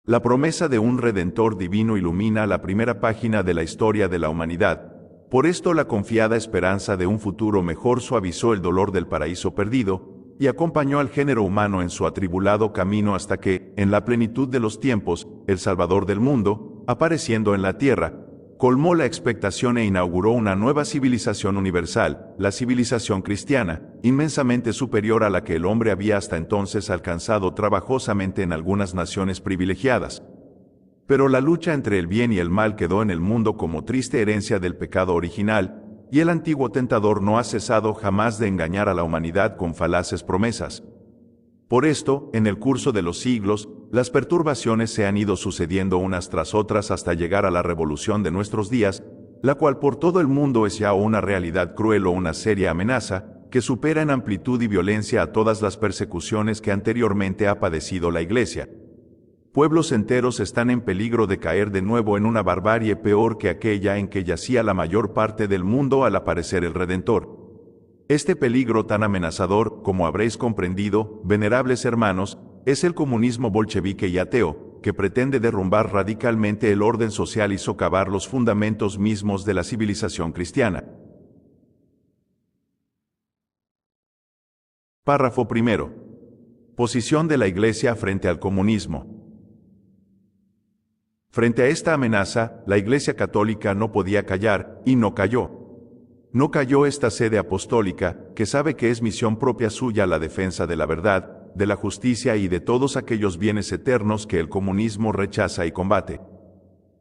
La promesa de un Redentor divino ilumina la primera página de la historia de la humanidad. Por esto la confiada esperanza de un futuro mejor suavizó el dolor del paraíso perdido, y acompañó al género humano en su atribulado camino hasta que, en la plenitud de los tiempos, el Salvador del mundo, apareciendo en la tierra, colmó la expectación e inauguró una nueva civilización universal, la civilización cristiana, inmensamente superior a la que el hombre había hasta entonces alcanzado trabajosamente en algunas naciones privilegiadas. Pero la lucha entre el bien y el mal quedó en el mundo como triste herencia del pecado original, y el antiguo tentador no ha cesado jamás de engañar a la humanidad con falaces promesas. Por esto, en el curso de los siglos, las perturbaciones se han ido sucediendo unas tras otras hasta llegar a la revolución de nuestros días, la cual por todo el mundo es ya una realidad cruel o una seria amenaza, que supera en amplitud y violencia a todas las persecuciones que anteriormente ha padecido la Iglesia. Pueblos enteros están en peligro de caer de nuevo en una barbarie peor que aquella en que yacía la mayor parte del mundo al aparecer el Redentor. Este peligro tan amenazador, como habréis comprendido, venerables hermanos, es el comunismo bolchevique y ateo, que pretende derrumbar radicalmente el orden social y socavar los fundamentos mismos de la civilización cristiana. Párrafo primero. Posición de la Iglesia frente al comunismo. Frente a esta amenaza, la Iglesia católica no podía callar, y no calló. No cayó esta sede apostólica, que sabe que es misión propia suya la defensa de la verdad, de la justicia y de todos aquellos bienes eternos que el comunismo rechaza y combate.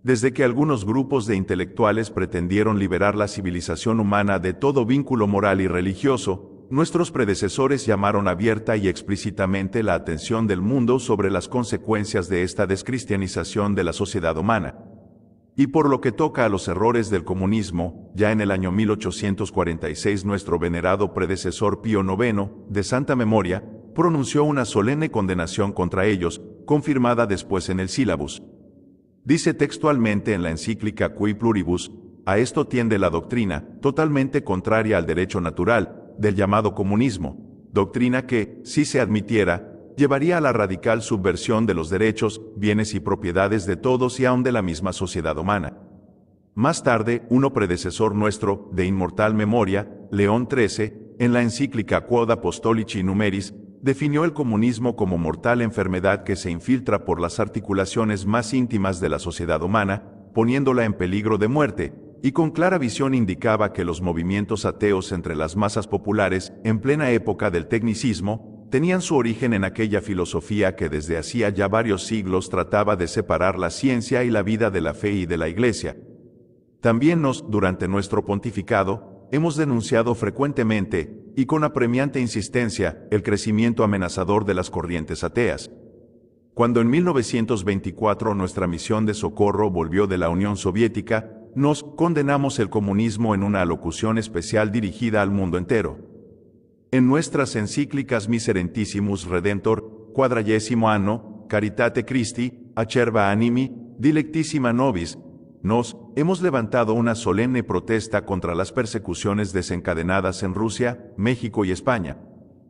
Desde que algunos grupos de intelectuales pretendieron liberar la civilización humana de todo vínculo moral y religioso, nuestros predecesores llamaron abierta y explícitamente la atención del mundo sobre las consecuencias de esta descristianización de la sociedad humana. Y por lo que toca a los errores del comunismo, ya en el año 1846 nuestro venerado predecesor Pío IX, de santa memoria, pronunció una solemne condenación contra ellos, confirmada después en el Sílabus. Dice textualmente en la encíclica Qui Pluribus: a esto tiende la doctrina, totalmente contraria al derecho natural, del llamado comunismo, doctrina que, si se admitiera, llevaría a la radical subversión de los derechos, bienes y propiedades de todos y aun de la misma sociedad humana. Más tarde, uno predecesor nuestro, de inmortal memoria, León XIII, en la encíclica Quod Apostolici Numeris, definió el comunismo como mortal enfermedad que se infiltra por las articulaciones más íntimas de la sociedad humana, poniéndola en peligro de muerte, y con clara visión indicaba que los movimientos ateos entre las masas populares, en plena época del tecnicismo, tenían su origen en aquella filosofía que desde hacía ya varios siglos trataba de separar la ciencia y la vida de la fe y de la Iglesia. También durante nuestro pontificado, hemos denunciado frecuentemente, y con apremiante insistencia, el crecimiento amenazador de las corrientes ateas. Cuando en 1924 nuestra misión de socorro volvió de la Unión Soviética, nos condenamos el comunismo en una alocución especial dirigida al mundo entero. En nuestras encíclicas Miserentissimus Redentor, 40 anno, Caritate Christi, Acerba Animi, Dilectissima Nobis, nos hemos levantado una solemne protesta contra las persecuciones desencadenadas en Rusia, México y España.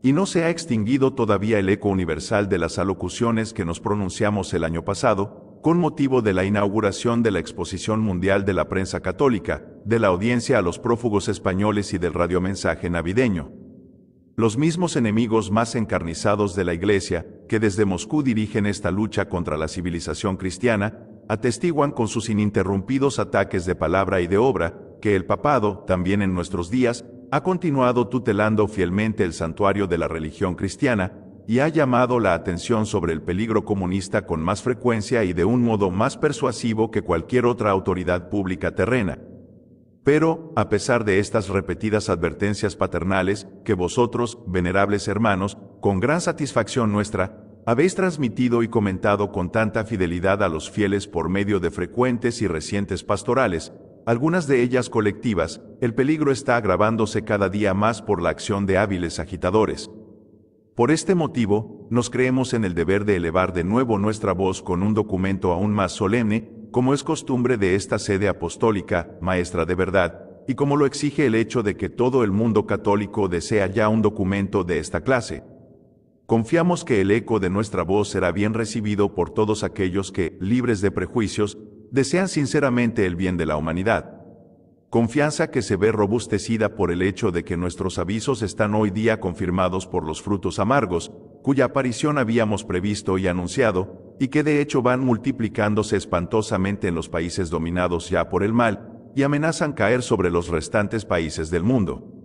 Y no se ha extinguido todavía el eco universal de las alocuciones que nos pronunciamos el año pasado, con motivo de la inauguración de la Exposición Mundial de la Prensa Católica, de la audiencia a los prófugos españoles y del radiomensaje navideño. Los mismos enemigos más encarnizados de la Iglesia, que desde Moscú dirigen esta lucha contra la civilización cristiana, atestiguan con sus ininterrumpidos ataques de palabra y de obra, que el papado, también en nuestros días, ha continuado tutelando fielmente el santuario de la religión cristiana, y ha llamado la atención sobre el peligro comunista con más frecuencia y de un modo más persuasivo que cualquier otra autoridad pública terrena. Pero, a pesar de estas repetidas advertencias paternales, que vosotros, venerables hermanos, con gran satisfacción nuestra, habéis transmitido y comentado con tanta fidelidad a los fieles por medio de frecuentes y recientes pastorales, algunas de ellas colectivas, el peligro está agravándose cada día más por la acción de hábiles agitadores. Por este motivo, nos creemos en el deber de elevar de nuevo nuestra voz con un documento aún más solemne, como es costumbre de esta sede apostólica, maestra de verdad, y como lo exige el hecho de que todo el mundo católico desea ya un documento de esta clase. Confiamos que el eco de nuestra voz será bien recibido por todos aquellos que, libres de prejuicios, desean sinceramente el bien de la humanidad. Confianza que se ve robustecida por el hecho de que nuestros avisos están hoy día confirmados por los frutos amargos, cuya aparición habíamos previsto y anunciado, y que de hecho van multiplicándose espantosamente en los países dominados ya por el mal, y amenazan caer sobre los restantes países del mundo.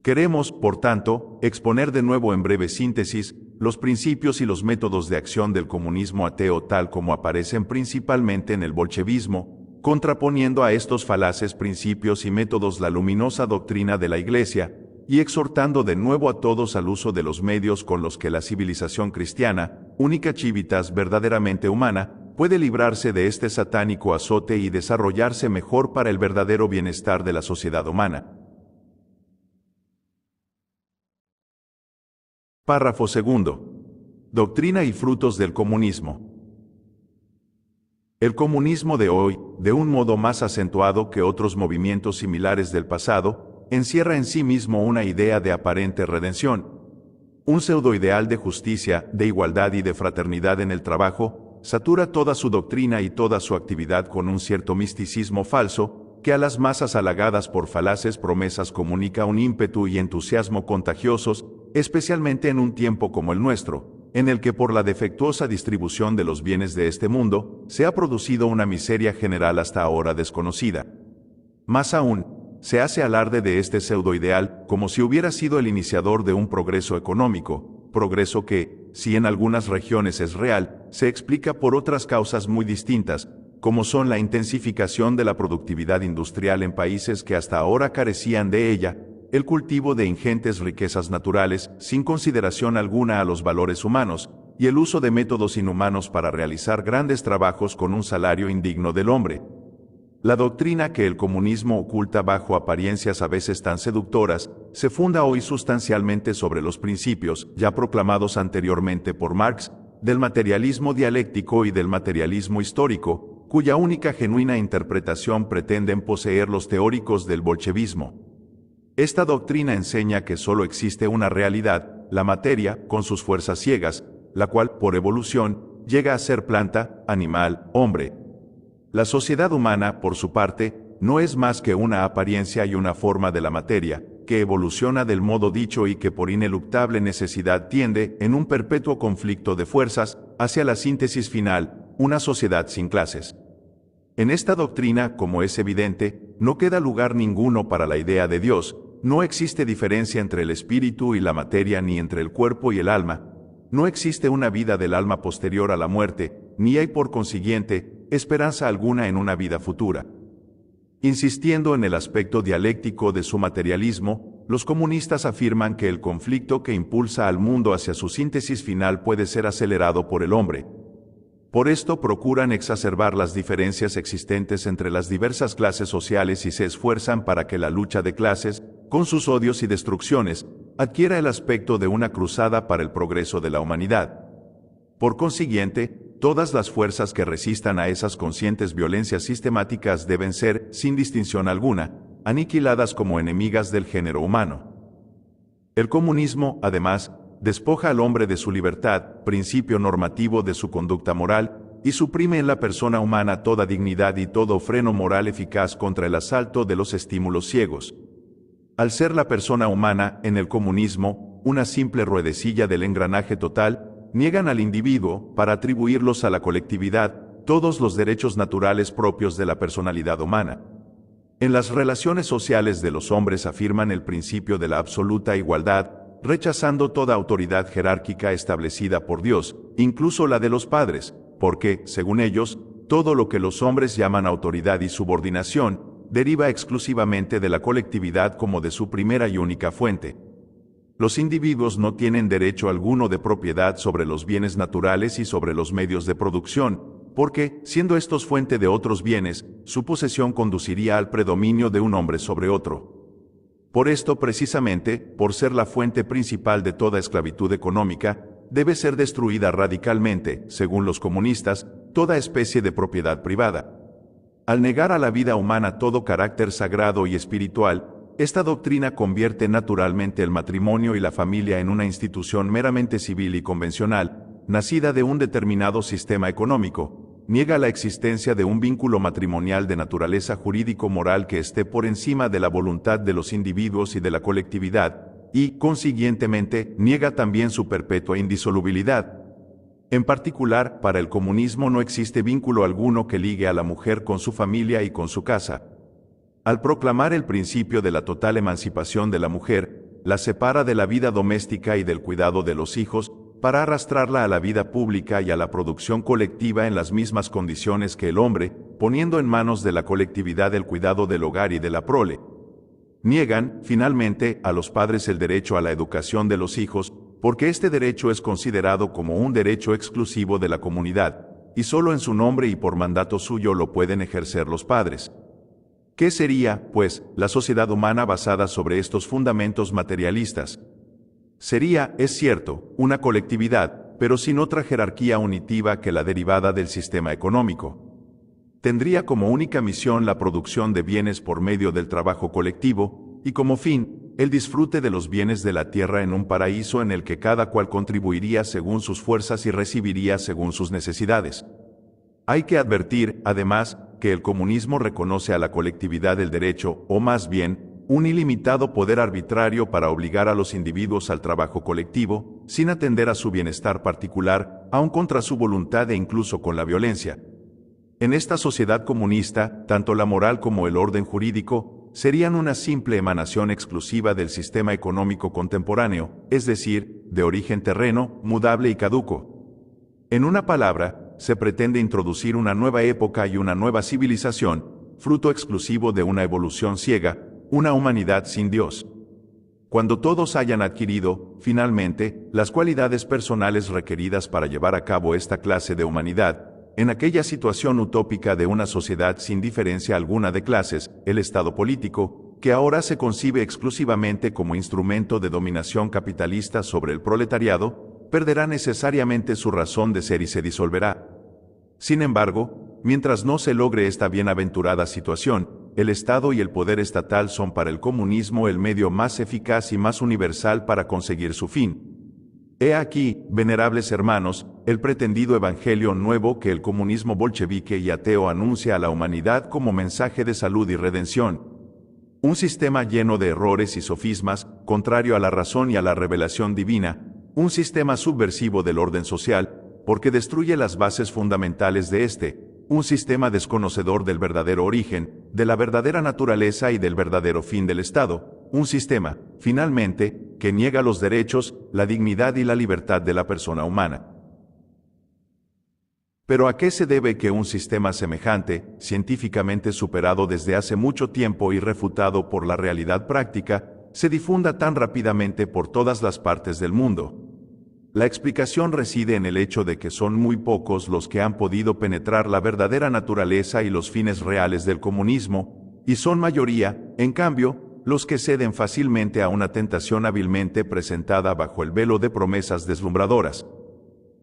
Queremos, por tanto, exponer de nuevo en breve síntesis los principios y los métodos de acción del comunismo ateo tal como aparecen principalmente en el bolchevismo, contraponiendo a estos falaces principios y métodos la luminosa doctrina de la Iglesia, y exhortando de nuevo a todos al uso de los medios con los que la civilización cristiana, única civitas verdaderamente humana, puede librarse de este satánico azote y desarrollarse mejor para el verdadero bienestar de la sociedad humana. Párrafo segundo. Doctrina y frutos del comunismo. El comunismo de hoy, de un modo más acentuado que otros movimientos similares del pasado, encierra en sí mismo una idea de aparente redención. Un pseudoideal de justicia, de igualdad y de fraternidad en el trabajo, satura toda su doctrina y toda su actividad con un cierto misticismo falso, que a las masas halagadas por falaces promesas comunica un ímpetu y entusiasmo contagiosos, especialmente en un tiempo como el nuestro, en el que por la defectuosa distribución de los bienes de este mundo, se ha producido una miseria general hasta ahora desconocida. Más aún, se hace alarde de este pseudoideal como si hubiera sido el iniciador de un progreso económico, progreso que, si en algunas regiones es real, se explica por otras causas muy distintas, como son la intensificación de la productividad industrial en países que hasta ahora carecían de ella, el cultivo de ingentes riquezas naturales, sin consideración alguna a los valores humanos, y el uso de métodos inhumanos para realizar grandes trabajos con un salario indigno del hombre. La doctrina que el comunismo oculta bajo apariencias a veces tan seductoras, se funda hoy sustancialmente sobre los principios, ya proclamados anteriormente por Marx, del materialismo dialéctico y del materialismo histórico, cuya única genuina interpretación pretenden poseer los teóricos del bolchevismo. Esta doctrina enseña que solo existe una realidad, la materia, con sus fuerzas ciegas, la cual, por evolución, llega a ser planta, animal, hombre. La sociedad humana, por su parte, no es más que una apariencia y una forma de la materia, que evoluciona del modo dicho y que por ineluctable necesidad tiende, en un perpetuo conflicto de fuerzas, hacia la síntesis final, una sociedad sin clases. En esta doctrina, como es evidente, no queda lugar ninguno para la idea de Dios, no existe diferencia entre el espíritu y la materia ni entre el cuerpo y el alma, no existe una vida del alma posterior a la muerte, ni hay por consiguiente, esperanza alguna en una vida futura. Insistiendo en el aspecto dialéctico de su materialismo, los comunistas afirman que el conflicto que impulsa al mundo hacia su síntesis final puede ser acelerado por el hombre. Por esto procuran exacerbar las diferencias existentes entre las diversas clases sociales y se esfuerzan para que la lucha de clases, con sus odios y destrucciones, adquiera el aspecto de una cruzada para el progreso de la humanidad. Por consiguiente, todas las fuerzas que resistan a esas conscientes violencias sistemáticas deben ser, sin distinción alguna, aniquiladas como enemigas del género humano. El comunismo, además, despoja al hombre de su libertad, principio normativo de su conducta moral, y suprime en la persona humana toda dignidad y todo freno moral eficaz contra el asalto de los estímulos ciegos. Al ser la persona humana, en el comunismo, una simple ruedecilla del engranaje total, niegan al individuo, para atribuirlos a la colectividad, todos los derechos naturales propios de la personalidad humana. En las relaciones sociales de los hombres afirman el principio de la absoluta igualdad, rechazando toda autoridad jerárquica establecida por Dios, incluso la de los padres, porque, según ellos, todo lo que los hombres llaman autoridad y subordinación, deriva exclusivamente de la colectividad como de su primera y única fuente. Los individuos no tienen derecho alguno de propiedad sobre los bienes naturales y sobre los medios de producción, porque, siendo estos fuente de otros bienes, su posesión conduciría al predominio de un hombre sobre otro. Por esto, precisamente, por ser la fuente principal de toda esclavitud económica, debe ser destruida radicalmente, según los comunistas, toda especie de propiedad privada. Al negar a la vida humana todo carácter sagrado y espiritual, esta doctrina convierte naturalmente el matrimonio y la familia en una institución meramente civil y convencional, nacida de un determinado sistema económico, niega la existencia de un vínculo matrimonial de naturaleza jurídico-moral que esté por encima de la voluntad de los individuos y de la colectividad, y, consiguientemente, niega también su perpetua indisolubilidad. En particular, para el comunismo no existe vínculo alguno que ligue a la mujer con su familia y con su casa. Al proclamar el principio de la total emancipación de la mujer, la separa de la vida doméstica y del cuidado de los hijos, para arrastrarla a la vida pública y a la producción colectiva en las mismas condiciones que el hombre, poniendo en manos de la colectividad el cuidado del hogar y de la prole. Niegan, finalmente, a los padres el derecho a la educación de los hijos, porque este derecho es considerado como un derecho exclusivo de la comunidad, y solo en su nombre y por mandato suyo lo pueden ejercer los padres. ¿Qué sería, pues, la sociedad humana basada sobre estos fundamentos materialistas? Sería, es cierto, una colectividad, pero sin otra jerarquía unitiva que la derivada del sistema económico. Tendría como única misión la producción de bienes por medio del trabajo colectivo, y como fin, el disfrute de los bienes de la tierra en un paraíso en el que cada cual contribuiría según sus fuerzas y recibiría según sus necesidades. Hay que advertir, además, que el comunismo reconoce a la colectividad el derecho, o más bien, un ilimitado poder arbitrario para obligar a los individuos al trabajo colectivo, sin atender a su bienestar particular, aun contra su voluntad e incluso con la violencia. En esta sociedad comunista, tanto la moral como el orden jurídico serían una simple emanación exclusiva del sistema económico contemporáneo, es decir, de origen terreno, mudable y caduco. En una palabra, se pretende introducir una nueva época y una nueva civilización, fruto exclusivo de una evolución ciega, una humanidad sin Dios. Cuando todos hayan adquirido, finalmente, las cualidades personales requeridas para llevar a cabo esta clase de humanidad, en aquella situación utópica de una sociedad sin diferencia alguna de clases, el Estado político, que ahora se concibe exclusivamente como instrumento de dominación capitalista sobre el proletariado, perderá necesariamente su razón de ser y se disolverá. Sin embargo, mientras no se logre esta bienaventurada situación, el Estado y el poder estatal son para el comunismo el medio más eficaz y más universal para conseguir su fin. He aquí, venerables hermanos, el pretendido evangelio nuevo que el comunismo bolchevique y ateo anuncia a la humanidad como mensaje de salud y redención. Un sistema lleno de errores y sofismas, contrario a la razón y a la revelación divina, un sistema subversivo del orden social, porque destruye las bases fundamentales de este, un sistema desconocedor del verdadero origen, de la verdadera naturaleza y del verdadero fin del Estado, un sistema, finalmente, que niega los derechos, la dignidad y la libertad de la persona humana. Pero ¿a qué se debe que un sistema semejante, científicamente superado desde hace mucho tiempo y refutado por la realidad práctica, se difunda tan rápidamente por todas las partes del mundo? La explicación reside en el hecho de que son muy pocos los que han podido penetrar la verdadera naturaleza y los fines reales del comunismo, y son mayoría, en cambio, los que ceden fácilmente a una tentación hábilmente presentada bajo el velo de promesas deslumbradoras.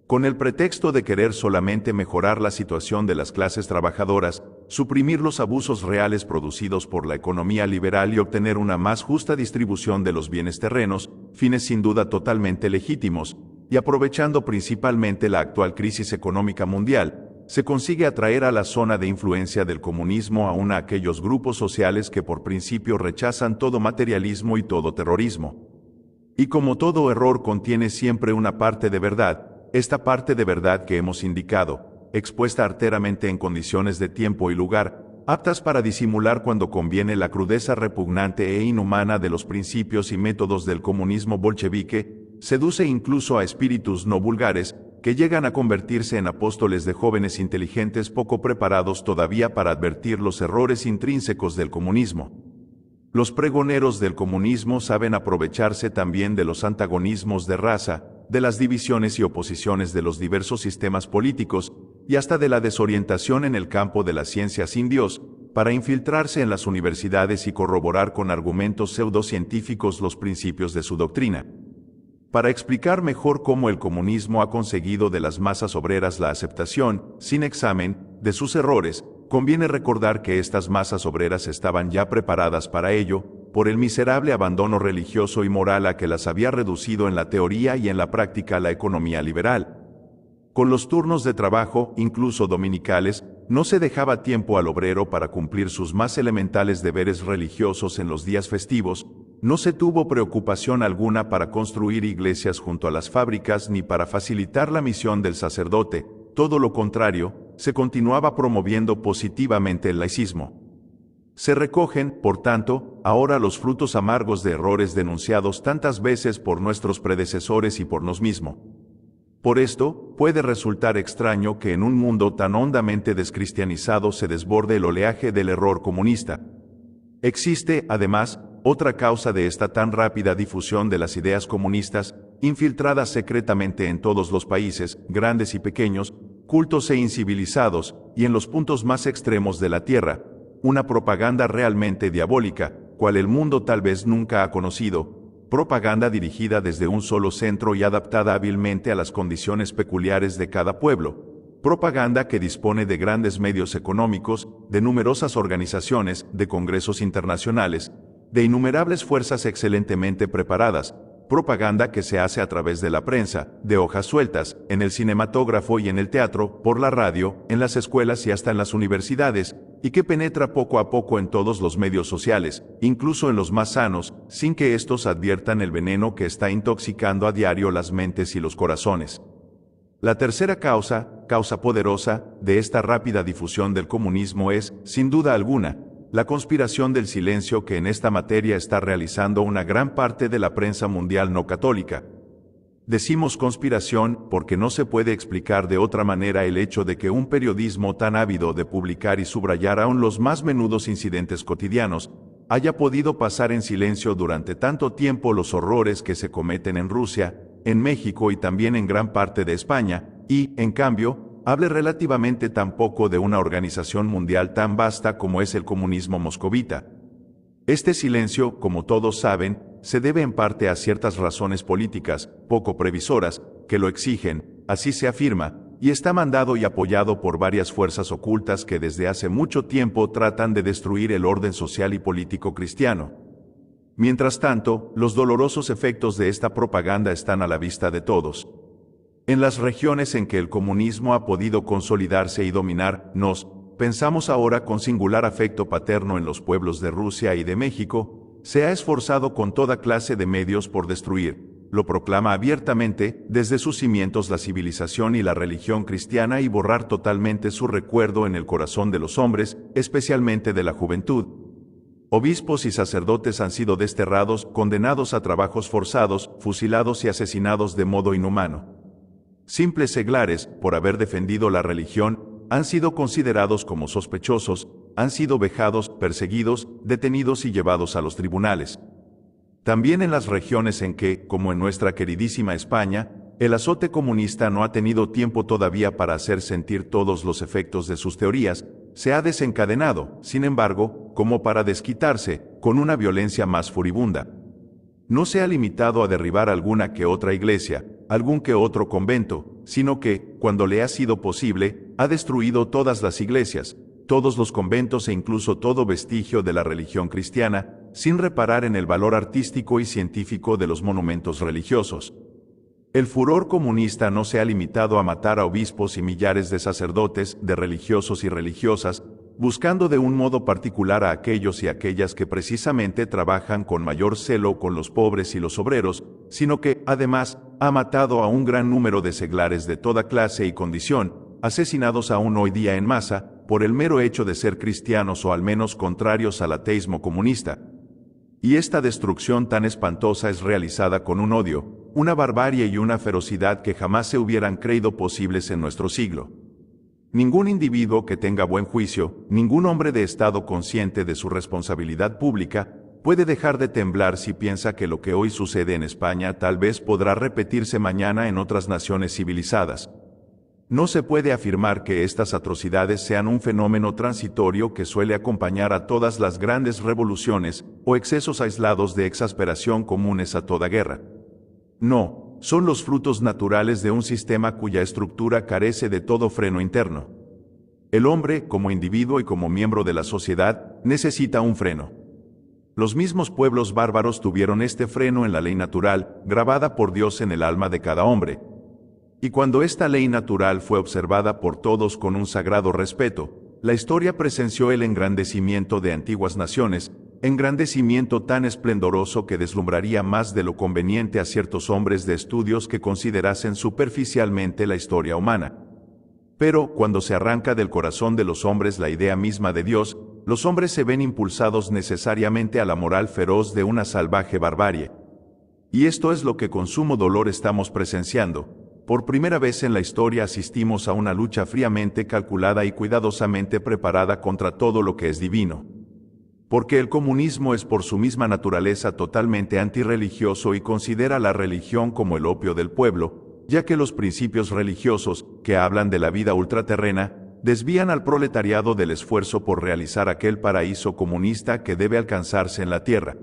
Con el pretexto de querer solamente mejorar la situación de las clases trabajadoras, suprimir los abusos reales producidos por la economía liberal y obtener una más justa distribución de los bienes terrenos, fines sin duda totalmente legítimos, y aprovechando principalmente la actual crisis económica mundial, se consigue atraer a la zona de influencia del comunismo a aquellos grupos sociales que por principio rechazan todo materialismo y todo terrorismo. Y como todo error contiene siempre una parte de verdad, esta parte de verdad que hemos indicado, expuesta arteramente en condiciones de tiempo y lugar, aptas para disimular cuando conviene la crudeza repugnante e inhumana de los principios y métodos del comunismo bolchevique, seduce incluso a espíritus no vulgares, que llegan a convertirse en apóstoles de jóvenes inteligentes poco preparados todavía para advertir los errores intrínsecos del comunismo. Los pregoneros del comunismo saben aprovecharse también de los antagonismos de raza, de las divisiones y oposiciones de los diversos sistemas políticos, y hasta de la desorientación en el campo de la ciencia sin Dios, para infiltrarse en las universidades y corroborar con argumentos pseudocientíficos los principios de su doctrina. Para explicar mejor cómo el comunismo ha conseguido de las masas obreras la aceptación, sin examen, de sus errores, conviene recordar que estas masas obreras estaban ya preparadas para ello, por el miserable abandono religioso y moral a que las había reducido en la teoría y en la práctica la economía liberal. Con los turnos de trabajo, incluso dominicales, no se dejaba tiempo al obrero para cumplir sus más elementales deberes religiosos en los días festivos, no se tuvo preocupación alguna para construir iglesias junto a las fábricas ni para facilitar la misión del sacerdote, todo lo contrario, se continuaba promoviendo positivamente el laicismo. Se recogen, por tanto, ahora los frutos amargos de errores denunciados tantas veces por nuestros predecesores y por nos mismos. Por esto, puede resultar extraño que en un mundo tan hondamente descristianizado se desborde el oleaje del error comunista. Existe, además, otra causa de esta tan rápida difusión de las ideas comunistas, infiltradas secretamente en todos los países, grandes y pequeños, cultos e incivilizados, y en los puntos más extremos de la tierra, una propaganda realmente diabólica, cual el mundo tal vez nunca ha conocido, propaganda dirigida desde un solo centro y adaptada hábilmente a las condiciones peculiares de cada pueblo, propaganda que dispone de grandes medios económicos, de numerosas organizaciones, de congresos internacionales, de innumerables fuerzas excelentemente preparadas, propaganda que se hace a través de la prensa, de hojas sueltas, en el cinematógrafo y en el teatro, por la radio, en las escuelas y hasta en las universidades, y que penetra poco a poco en todos los medios sociales, incluso en los más sanos, sin que éstos adviertan el veneno que está intoxicando a diario las mentes y los corazones. La tercera causa poderosa, de esta rápida difusión del comunismo es, sin duda alguna, la conspiración del silencio que en esta materia está realizando una gran parte de la prensa mundial no católica. Decimos conspiración porque no se puede explicar de otra manera el hecho de que un periodismo tan ávido de publicar y subrayar aún los más menudos incidentes cotidianos, haya podido pasar en silencio durante tanto tiempo los horrores que se cometen en Rusia, en México y también en gran parte de España, y, en cambio, hable relativamente tan poco de una organización mundial tan vasta como es el comunismo moscovita. Este silencio, como todos saben, se debe en parte a ciertas razones políticas, poco previsoras, que lo exigen, así se afirma, y está mandado y apoyado por varias fuerzas ocultas que desde hace mucho tiempo tratan de destruir el orden social y político cristiano. Mientras tanto, los dolorosos efectos de esta propaganda están a la vista de todos. En las regiones en que el comunismo ha podido consolidarse y dominar, pensamos ahora con singular afecto paterno en los pueblos de Rusia y de México, se ha esforzado con toda clase de medios por destruir, lo proclama abiertamente, desde sus cimientos la civilización y la religión cristiana y borrar totalmente su recuerdo en el corazón de los hombres, especialmente de la juventud. Obispos y sacerdotes han sido desterrados, condenados a trabajos forzados, fusilados y asesinados de modo inhumano. Simples seglares, por haber defendido la religión, han sido considerados como sospechosos, han sido vejados, perseguidos, detenidos y llevados a los tribunales. También en las regiones en que, como en nuestra queridísima España, el azote comunista no ha tenido tiempo todavía para hacer sentir todos los efectos de sus teorías, se ha desencadenado, sin embargo, como para desquitarse, con una violencia más furibunda. No se ha limitado a derribar alguna que otra iglesia, algún que otro convento, sino que, cuando le ha sido posible, ha destruido todas las iglesias, todos los conventos e incluso todo vestigio de la religión cristiana, sin reparar en el valor artístico y científico de los monumentos religiosos. El furor comunista no se ha limitado a matar a obispos y millares de sacerdotes, de religiosos y religiosas, buscando de un modo particular a aquellos y aquellas que precisamente trabajan con mayor celo con los pobres y los obreros, sino que, además, ha matado a un gran número de seglares de toda clase y condición, asesinados aún hoy día en masa, por el mero hecho de ser cristianos o al menos contrarios al ateísmo comunista. Y esta destrucción tan espantosa es realizada con un odio, una barbarie y una ferocidad que jamás se hubieran creído posibles en nuestro siglo. Ningún individuo que tenga buen juicio, ningún hombre de Estado consciente de su responsabilidad pública, puede dejar de temblar si piensa que lo que hoy sucede en España tal vez podrá repetirse mañana en otras naciones civilizadas. No se puede afirmar que estas atrocidades sean un fenómeno transitorio que suele acompañar a todas las grandes revoluciones o excesos aislados de exasperación comunes a toda guerra. No, son los frutos naturales de un sistema cuya estructura carece de todo freno interno. El hombre, como individuo y como miembro de la sociedad, necesita un freno. Los mismos pueblos bárbaros tuvieron este freno en la ley natural, grabada por Dios en el alma de cada hombre. Y cuando esta ley natural fue observada por todos con un sagrado respeto, la historia presenció el engrandecimiento de antiguas naciones, engrandecimiento tan esplendoroso que deslumbraría más de lo conveniente a ciertos hombres de estudios que considerasen superficialmente la historia humana. Pero, cuando se arranca del corazón de los hombres la idea misma de Dios, los hombres se ven impulsados necesariamente a la moral feroz de una salvaje barbarie. Y esto es lo que con sumo dolor estamos presenciando. Por primera vez en la historia asistimos a una lucha fríamente calculada y cuidadosamente preparada contra todo lo que es divino. Porque el comunismo es por su misma naturaleza totalmente antirreligioso y considera la religión como el opio del pueblo, ya que los principios religiosos, que hablan de la vida ultraterrena, desvían al proletariado del esfuerzo por realizar aquel paraíso comunista que debe alcanzarse en la tierra.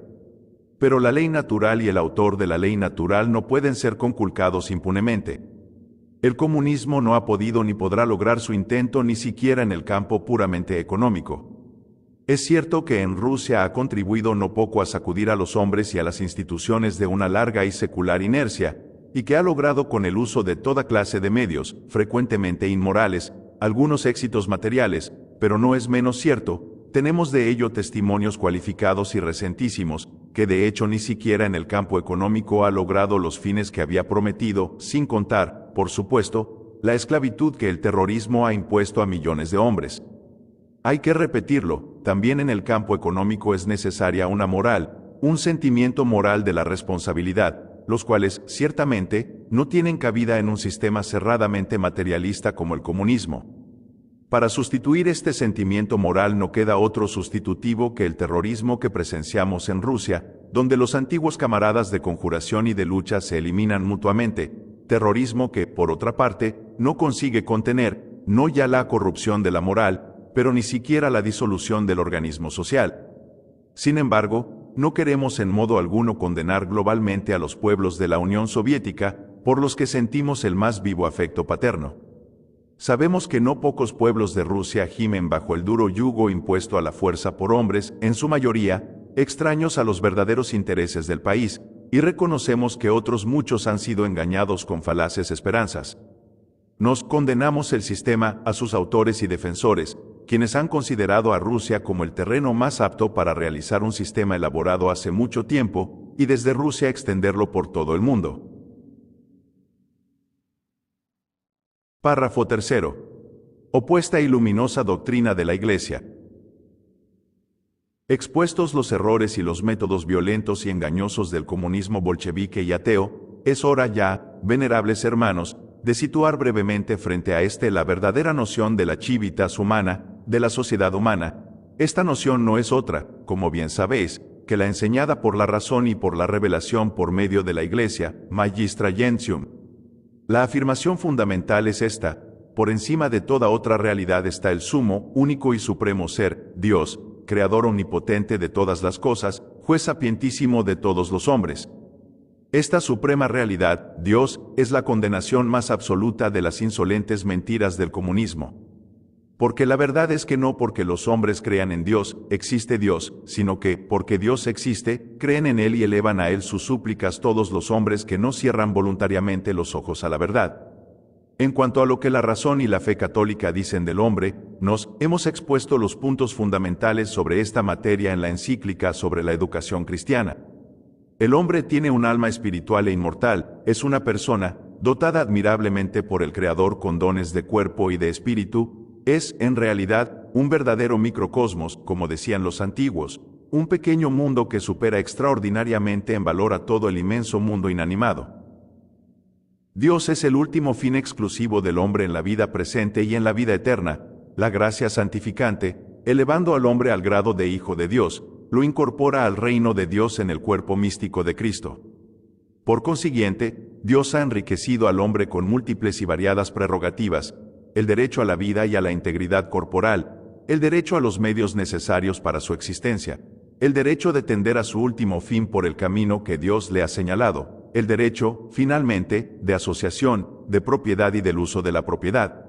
Pero la ley natural y el autor de la ley natural no pueden ser conculcados impunemente. El comunismo no ha podido ni podrá lograr su intento ni siquiera en el campo puramente económico. Es cierto que en Rusia ha contribuido no poco a sacudir a los hombres y a las instituciones de una larga y secular inercia, y que ha logrado con el uso de toda clase de medios, frecuentemente inmorales, algunos éxitos materiales, pero no es menos cierto, tenemos de ello testimonios cualificados y recentísimos, que de hecho ni siquiera en el campo económico ha logrado los fines que había prometido, sin contar, por supuesto, la esclavitud que el terrorismo ha impuesto a millones de hombres. Hay que repetirlo, también en el campo económico es necesaria una moral, un sentimiento moral de la responsabilidad, los cuales, ciertamente, no tienen cabida en un sistema cerradamente materialista como el comunismo. Para sustituir este sentimiento moral no queda otro sustitutivo que el terrorismo que presenciamos en Rusia, donde los antiguos camaradas de conjuración y de lucha se eliminan mutuamente, terrorismo que, por otra parte, no consigue contener, no ya la corrupción de la moral, pero ni siquiera la disolución del organismo social. Sin embargo, no queremos en modo alguno condenar globalmente a los pueblos de la Unión Soviética, por los que sentimos el más vivo afecto paterno. Sabemos que no pocos pueblos de Rusia gimen bajo el duro yugo impuesto a la fuerza por hombres, en su mayoría, extraños a los verdaderos intereses del país, y reconocemos que otros muchos han sido engañados con falaces esperanzas. Nos condenamos el sistema a sus autores y defensores, quienes han considerado a Rusia como el terreno más apto para realizar un sistema elaborado hace mucho tiempo, y desde Rusia extenderlo por todo el mundo. Párrafo 3. Opuesta y luminosa doctrina de la Iglesia. Expuestos los errores y los métodos violentos y engañosos del comunismo bolchevique y ateo, es hora ya, venerables hermanos, de situar brevemente frente a la verdadera noción de la civitas humana, de la sociedad humana. Esta noción no es otra, como bien sabéis, que la enseñada por la razón y por la revelación por medio de la Iglesia, Magistra Gentium. La afirmación fundamental es esta: por encima de toda otra realidad está el sumo, único y supremo ser, Dios, creador omnipotente de todas las cosas, juez sapientísimo de todos los hombres. Esta suprema realidad, Dios, es la condenación más absoluta de las insolentes mentiras del comunismo. Porque la verdad es que no porque los hombres crean en Dios, existe Dios, sino que, porque Dios existe, creen en Él y elevan a Él sus súplicas todos los hombres que no cierran voluntariamente los ojos a la verdad. En cuanto a lo que la razón y la fe católica dicen del hombre, nos hemos expuesto los puntos fundamentales sobre esta materia en la encíclica sobre la educación cristiana. El hombre tiene un alma espiritual e inmortal, es una persona, dotada admirablemente por el Creador con dones de cuerpo y de espíritu, es, en realidad, un verdadero microcosmos, como decían los antiguos, un pequeño mundo que supera extraordinariamente en valor a todo el inmenso mundo inanimado. Dios es el último fin exclusivo del hombre en la vida presente y en la vida eterna, la gracia santificante, elevando al hombre al grado de hijo de Dios, lo incorpora al reino de Dios en el cuerpo místico de Cristo. Por consiguiente, Dios ha enriquecido al hombre con múltiples y variadas prerrogativas, el derecho a la vida y a la integridad corporal, el derecho a los medios necesarios para su existencia, el derecho de tender a su último fin por el camino que Dios le ha señalado, el derecho, finalmente, de asociación, de propiedad y del uso de la propiedad.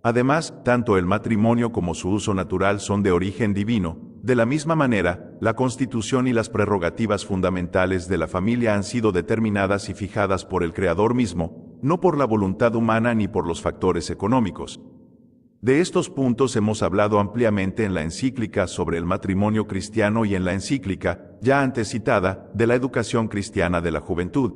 Además, tanto el matrimonio como su uso natural son de origen divino. De la misma manera, la Constitución y las prerrogativas fundamentales de la familia han sido determinadas y fijadas por el Creador mismo, no por la voluntad humana ni por los factores económicos. De estos puntos hemos hablado ampliamente en la encíclica sobre el matrimonio cristiano y en la encíclica, ya antes citada, de la educación cristiana de la juventud.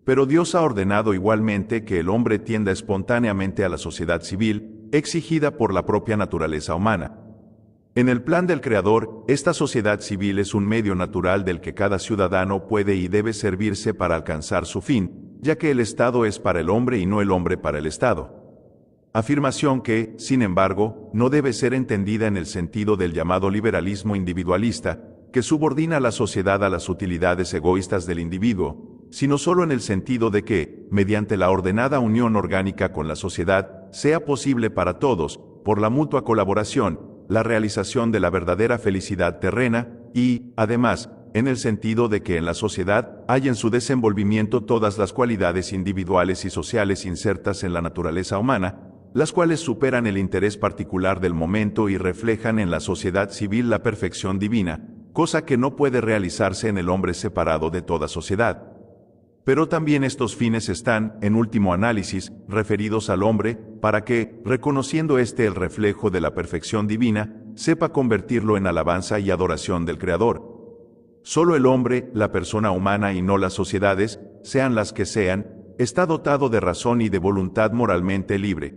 Pero Dios ha ordenado igualmente que el hombre tienda espontáneamente a la sociedad civil, exigida por la propia naturaleza humana. En el plan del Creador, esta sociedad civil es un medio natural del que cada ciudadano puede y debe servirse para alcanzar su fin, ya que el Estado es para el hombre y no el hombre para el Estado. Afirmación que, sin embargo, no debe ser entendida en el sentido del llamado liberalismo individualista, que subordina a la sociedad a las utilidades egoístas del individuo, sino solo en el sentido de que, mediante la ordenada unión orgánica con la sociedad, sea posible para todos, por la mutua colaboración, la realización de la verdadera felicidad terrena, y, además, en el sentido de que en la sociedad hay en su desenvolvimiento todas las cualidades individuales y sociales insertas en la naturaleza humana, las cuales superan el interés particular del momento y reflejan en la sociedad civil la perfección divina, cosa que no puede realizarse en el hombre separado de toda sociedad. Pero también estos fines están, en último análisis, referidos al hombre, para que, reconociendo el reflejo de la perfección divina, sepa convertirlo en alabanza y adoración del Creador. Solo el hombre, la persona humana y no las sociedades, sean las que sean, está dotado de razón y de voluntad moralmente libre.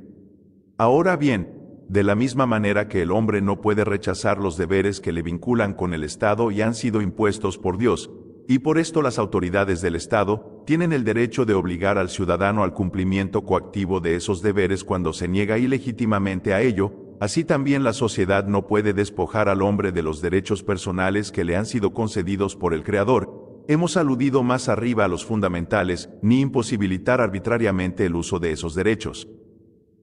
Ahora bien, de la misma manera que el hombre no puede rechazar los deberes que le vinculan con el Estado y han sido impuestos por Dios, y por esto las autoridades del Estado tienen el derecho de obligar al ciudadano al cumplimiento coactivo de esos deberes cuando se niega ilegítimamente a ello, así también la sociedad no puede despojar al hombre de los derechos personales que le han sido concedidos por el Creador. Hemos aludido más arriba a los fundamentales, ni imposibilitar arbitrariamente el uso de esos derechos.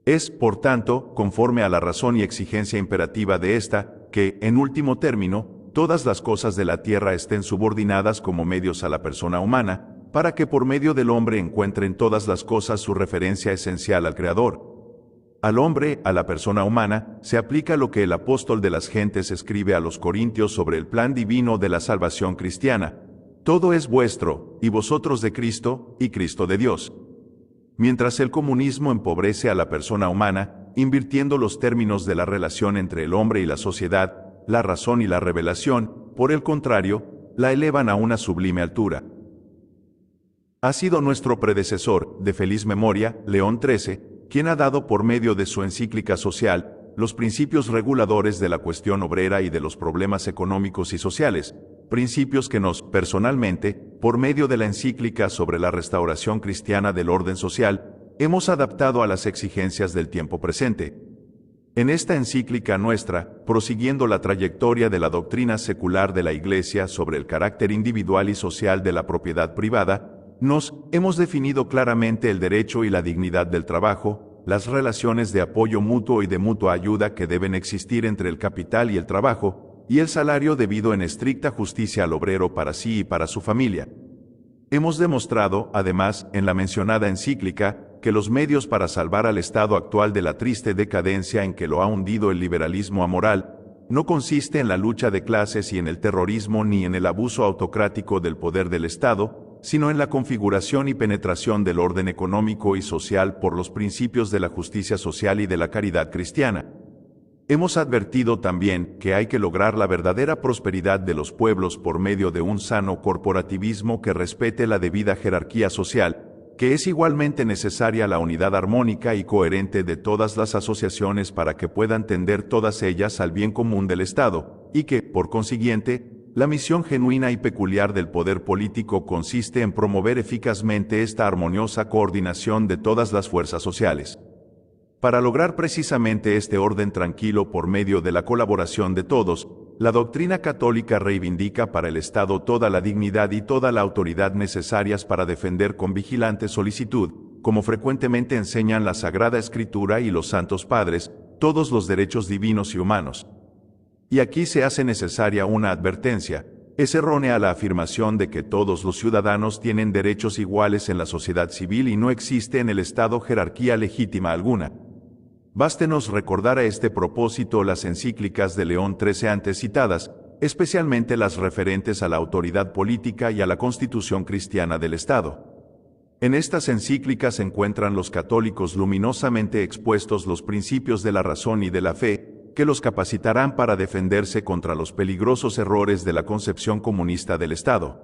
Es, por tanto, conforme a la razón y exigencia imperativa de esta, que, en último término, todas las cosas de la tierra estén subordinadas como medios a la persona humana, para que por medio del hombre encuentren todas las cosas su referencia esencial al Creador. Al hombre, a la persona humana, se aplica lo que el apóstol de las gentes escribe a los corintios sobre el plan divino de la salvación cristiana. Todo es vuestro, y vosotros de Cristo, y Cristo de Dios. Mientras el comunismo empobrece a la persona humana, invirtiendo los términos de la relación entre el hombre y la sociedad, la razón y la revelación, por el contrario, la elevan a una sublime altura. Ha sido nuestro predecesor, de feliz memoria, León XIII, quien ha dado por medio de su encíclica social, los principios reguladores de la cuestión obrera y de los problemas económicos y sociales, principios que nos, personalmente, por medio de la encíclica sobre la restauración cristiana del orden social, hemos adaptado a las exigencias del tiempo presente. En esta encíclica nuestra, prosiguiendo la trayectoria de la doctrina secular de la Iglesia sobre el carácter individual y social de la propiedad privada, nos hemos definido claramente el derecho y la dignidad del trabajo, las relaciones de apoyo mutuo y de mutua ayuda que deben existir entre el capital y el trabajo, y el salario debido en estricta justicia al obrero para sí y para su familia. Hemos demostrado, además, en la mencionada encíclica, que los medios para salvar al estado actual de la triste decadencia en que lo ha hundido el liberalismo amoral, no consiste en la lucha de clases y en el terrorismo ni en el abuso autocrático del poder del Estado, sino en la configuración y penetración del orden económico y social por los principios de la justicia social y de la caridad cristiana. Hemos advertido también que hay que lograr la verdadera prosperidad de los pueblos por medio de un sano corporativismo que respete la debida jerarquía social, que es igualmente necesaria la unidad armónica y coherente de todas las asociaciones para que puedan tender todas ellas al bien común del Estado, y que, por consiguiente, la misión genuina y peculiar del poder político consiste en promover eficazmente esta armoniosa coordinación de todas las fuerzas sociales. Para lograr precisamente este orden tranquilo por medio de la colaboración de todos, la doctrina católica reivindica para el Estado toda la dignidad y toda la autoridad necesarias para defender con vigilante solicitud, como frecuentemente enseñan la Sagrada Escritura y los Santos Padres, todos los derechos divinos y humanos. Y aquí se hace necesaria una advertencia. Es errónea la afirmación de que todos los ciudadanos tienen derechos iguales en la sociedad civil y no existe en el Estado jerarquía legítima alguna. Bástenos recordar a este propósito las encíclicas de León XIII antes citadas, especialmente las referentes a la autoridad política y a la constitución cristiana del Estado. En estas encíclicas encuentran los católicos luminosamente expuestos los principios de la razón y de la fe, que los capacitarán para defenderse contra los peligrosos errores de la concepción comunista del Estado.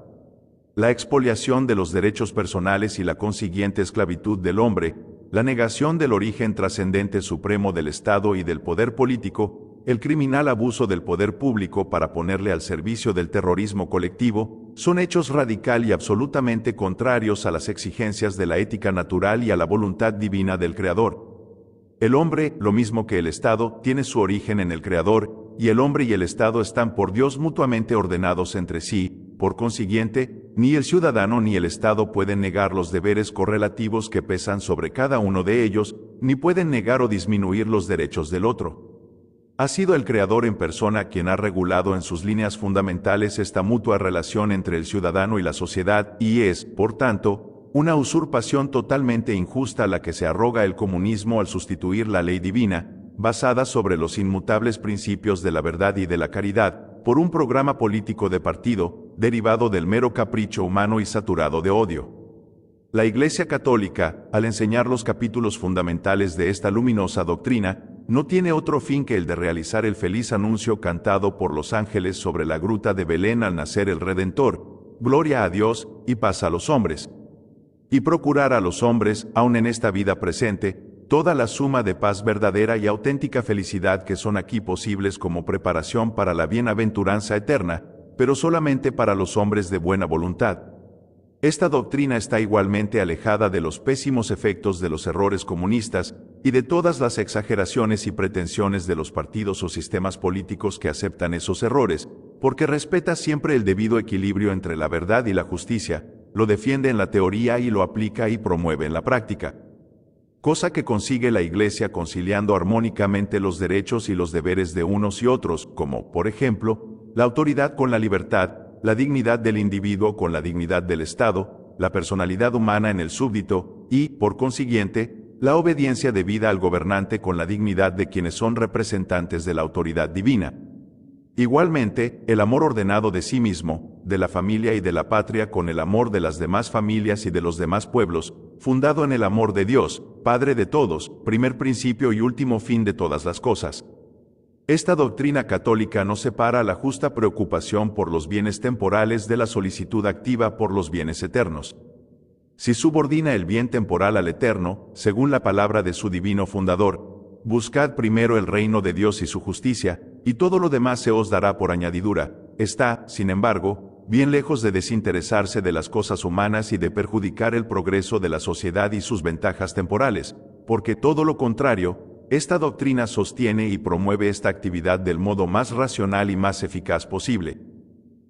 La expoliación de los derechos personales y la consiguiente esclavitud del hombre, la negación del origen trascendente supremo del Estado y del poder político, el criminal abuso del poder público para ponerle al servicio del terrorismo colectivo, son hechos radical y absolutamente contrarios a las exigencias de la ética natural y a la voluntad divina del Creador. El hombre, lo mismo que el Estado, tiene su origen en el Creador, y el hombre y el Estado están por Dios mutuamente ordenados entre sí. Por consiguiente, ni el ciudadano ni el Estado pueden negar los deberes correlativos que pesan sobre cada uno de ellos, ni pueden negar o disminuir los derechos del otro. Ha sido el Creador en persona quien ha regulado en sus líneas fundamentales esta mutua relación entre el ciudadano y la sociedad, y es, por tanto, una usurpación totalmente injusta la que se arroga el comunismo al sustituir la ley divina, basada sobre los inmutables principios de la verdad y de la caridad, por un programa político de partido, derivado del mero capricho humano y saturado de odio. La Iglesia Católica, al enseñar los capítulos fundamentales de esta luminosa doctrina, no tiene otro fin que el de realizar el feliz anuncio cantado por los ángeles sobre la gruta de Belén al nacer el Redentor, gloria a Dios y paz a los hombres, y procurar a los hombres, aun en esta vida presente, toda la suma de paz verdadera y auténtica felicidad que son aquí posibles como preparación para la bienaventuranza eterna, pero solamente para los hombres de buena voluntad. Esta doctrina está igualmente alejada de los pésimos efectos de los errores comunistas y de todas las exageraciones y pretensiones de los partidos o sistemas políticos que aceptan esos errores, porque respeta siempre el debido equilibrio entre la verdad y la justicia, lo defiende en la teoría y lo aplica y promueve en la práctica. Cosa que consigue la Iglesia conciliando armónicamente los derechos y los deberes de unos y otros, como, por ejemplo, la autoridad con la libertad, la dignidad del individuo con la dignidad del Estado, la personalidad humana en el súbdito y, por consiguiente, la obediencia debida al gobernante con la dignidad de quienes son representantes de la autoridad divina. Igualmente, el amor ordenado de sí mismo, de la familia y de la patria con el amor de las demás familias y de los demás pueblos, fundado en el amor de Dios, Padre de todos, primer principio y último fin de todas las cosas. Esta doctrina católica no separa la justa preocupación por los bienes temporales de la solicitud activa por los bienes eternos. Si subordina el bien temporal al eterno, según la palabra de su divino fundador, buscad primero el reino de Dios y su justicia, y todo lo demás se os dará por añadidura, está, sin embargo, bien lejos de desinteresarse de las cosas humanas y de perjudicar el progreso de la sociedad y sus ventajas temporales, porque todo lo contrario, esta doctrina sostiene y promueve esta actividad del modo más racional y más eficaz posible.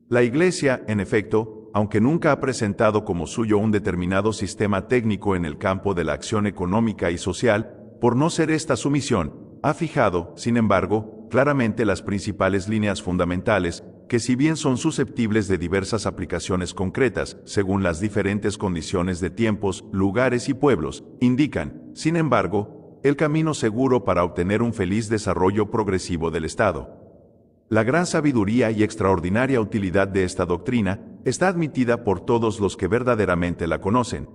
La Iglesia, en efecto, aunque nunca ha presentado como suyo un determinado sistema técnico en el campo de la acción económica y social, por no ser esta su misión, ha fijado, sin embargo, claramente las principales líneas fundamentales, que si bien son susceptibles de diversas aplicaciones concretas, según las diferentes condiciones de tiempos, lugares y pueblos, indican, sin embargo, el camino seguro para obtener un feliz desarrollo progresivo del Estado. La gran sabiduría y extraordinaria utilidad de esta doctrina está admitida por todos los que verdaderamente la conocen.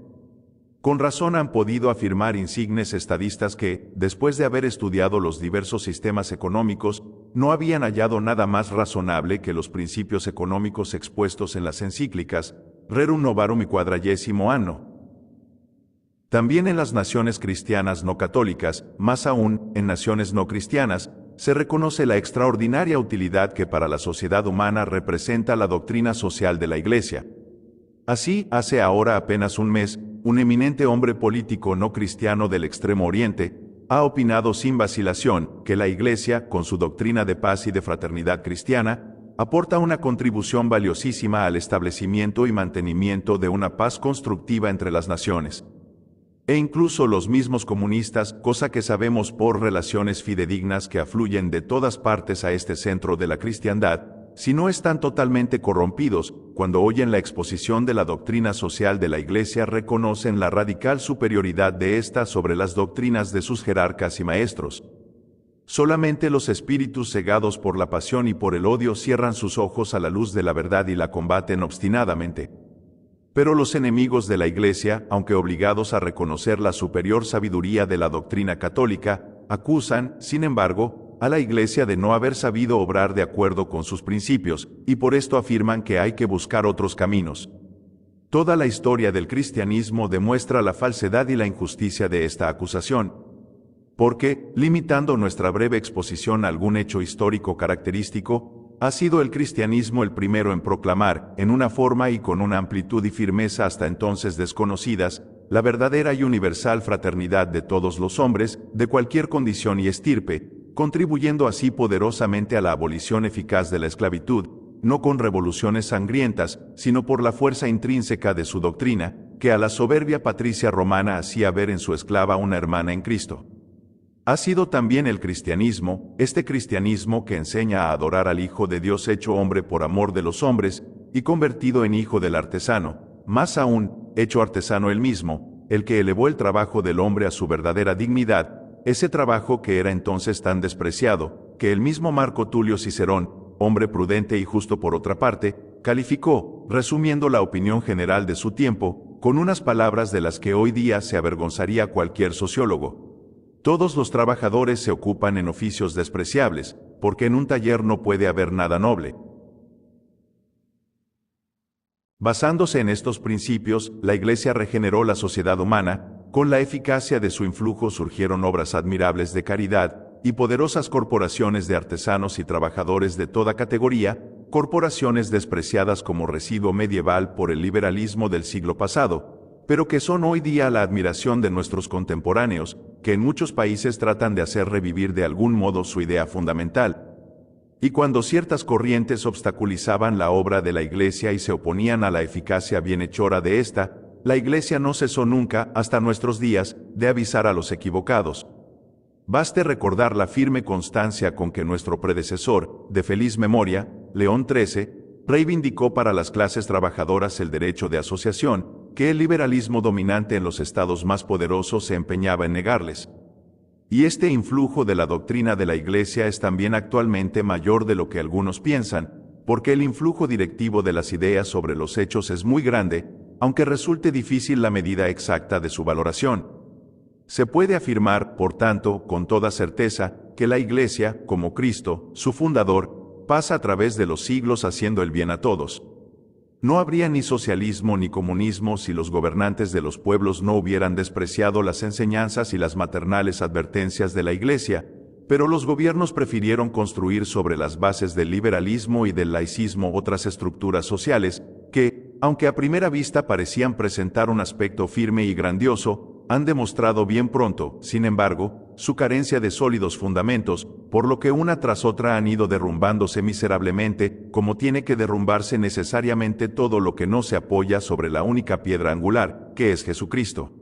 Con razón han podido afirmar insignes estadistas que, después de haber estudiado los diversos sistemas económicos, no habían hallado nada más razonable que los principios económicos expuestos en las encíclicas Rerum Novarum y Quadragesimo Anno. También en las naciones cristianas no católicas, más aún, en naciones no cristianas, se reconoce la extraordinaria utilidad que para la sociedad humana representa la doctrina social de la Iglesia. Así, hace ahora apenas un mes, un eminente hombre político no cristiano del Extremo Oriente, ha opinado sin vacilación que la Iglesia, con su doctrina de paz y de fraternidad cristiana, aporta una contribución valiosísima al establecimiento y mantenimiento de una paz constructiva entre las naciones. E incluso los mismos comunistas, cosa que sabemos por relaciones fidedignas que afluyen de todas partes a este centro de la cristiandad, si no están totalmente corrompidos, cuando oyen la exposición de la doctrina social de la Iglesia reconocen la radical superioridad de ésta sobre las doctrinas de sus jerarcas y maestros. Solamente los espíritus cegados por la pasión y por el odio cierran sus ojos a la luz de la verdad y la combaten obstinadamente. Pero los enemigos de la Iglesia, aunque obligados a reconocer la superior sabiduría de la doctrina católica, acusan, sin embargo, a la Iglesia de no haber sabido obrar de acuerdo con sus principios, y por esto afirman que hay que buscar otros caminos. Toda la historia del cristianismo demuestra la falsedad y la injusticia de esta acusación. Porque, limitando nuestra breve exposición a algún hecho histórico característico, ha sido el cristianismo el primero en proclamar, en una forma y con una amplitud y firmeza hasta entonces desconocidas, la verdadera y universal fraternidad de todos los hombres, de cualquier condición y estirpe, contribuyendo así poderosamente a la abolición eficaz de la esclavitud, no con revoluciones sangrientas, sino por la fuerza intrínseca de su doctrina, que a la soberbia patricia romana hacía ver en su esclava una hermana en Cristo. Ha sido también el cristianismo, este cristianismo que enseña a adorar al Hijo de Dios hecho hombre por amor de los hombres, y convertido en hijo del artesano, más aún, hecho artesano él mismo, el que elevó el trabajo del hombre a su verdadera dignidad, ese trabajo que era entonces tan despreciado, que el mismo Marco Tulio Cicerón, hombre prudente y justo por otra parte, calificó, resumiendo la opinión general de su tiempo, con unas palabras de las que hoy día se avergonzaría cualquier sociólogo. Todos los trabajadores se ocupan en oficios despreciables, porque en un taller no puede haber nada noble. Basándose en estos principios, la Iglesia regeneró la sociedad humana, con la eficacia de su influjo surgieron obras admirables de caridad, y poderosas corporaciones de artesanos y trabajadores de toda categoría, corporaciones despreciadas como residuo medieval por el liberalismo del siglo pasado, pero que son hoy día la admiración de nuestros contemporáneos, que en muchos países tratan de hacer revivir de algún modo su idea fundamental. Y cuando ciertas corrientes obstaculizaban la obra de la Iglesia y se oponían a la eficacia bienhechora de ésta, la Iglesia no cesó nunca, hasta nuestros días, de avisar a los equivocados. Baste recordar la firme constancia con que nuestro predecesor, de feliz memoria, León XIII, reivindicó para las clases trabajadoras el derecho de asociación, que el liberalismo dominante en los estados más poderosos se empeñaba en negarles. Y este influjo de la doctrina de la Iglesia es también actualmente mayor de lo que algunos piensan, porque el influjo directivo de las ideas sobre los hechos es muy grande, aunque resulte difícil la medida exacta de su valoración. Se puede afirmar, por tanto, con toda certeza, que la Iglesia, como Cristo, su fundador, pasa a través de los siglos haciendo el bien a todos. No habría ni socialismo ni comunismo si los gobernantes de los pueblos no hubieran despreciado las enseñanzas y las maternales advertencias de la Iglesia, pero los gobiernos prefirieron construir sobre las bases del liberalismo y del laicismo otras estructuras sociales que, aunque a primera vista parecían presentar un aspecto firme y grandioso, han demostrado bien pronto, sin embargo, su carencia de sólidos fundamentos, por lo que una tras otra han ido derrumbándose miserablemente, como tiene que derrumbarse necesariamente todo lo que no se apoya sobre la única piedra angular, que es Jesucristo.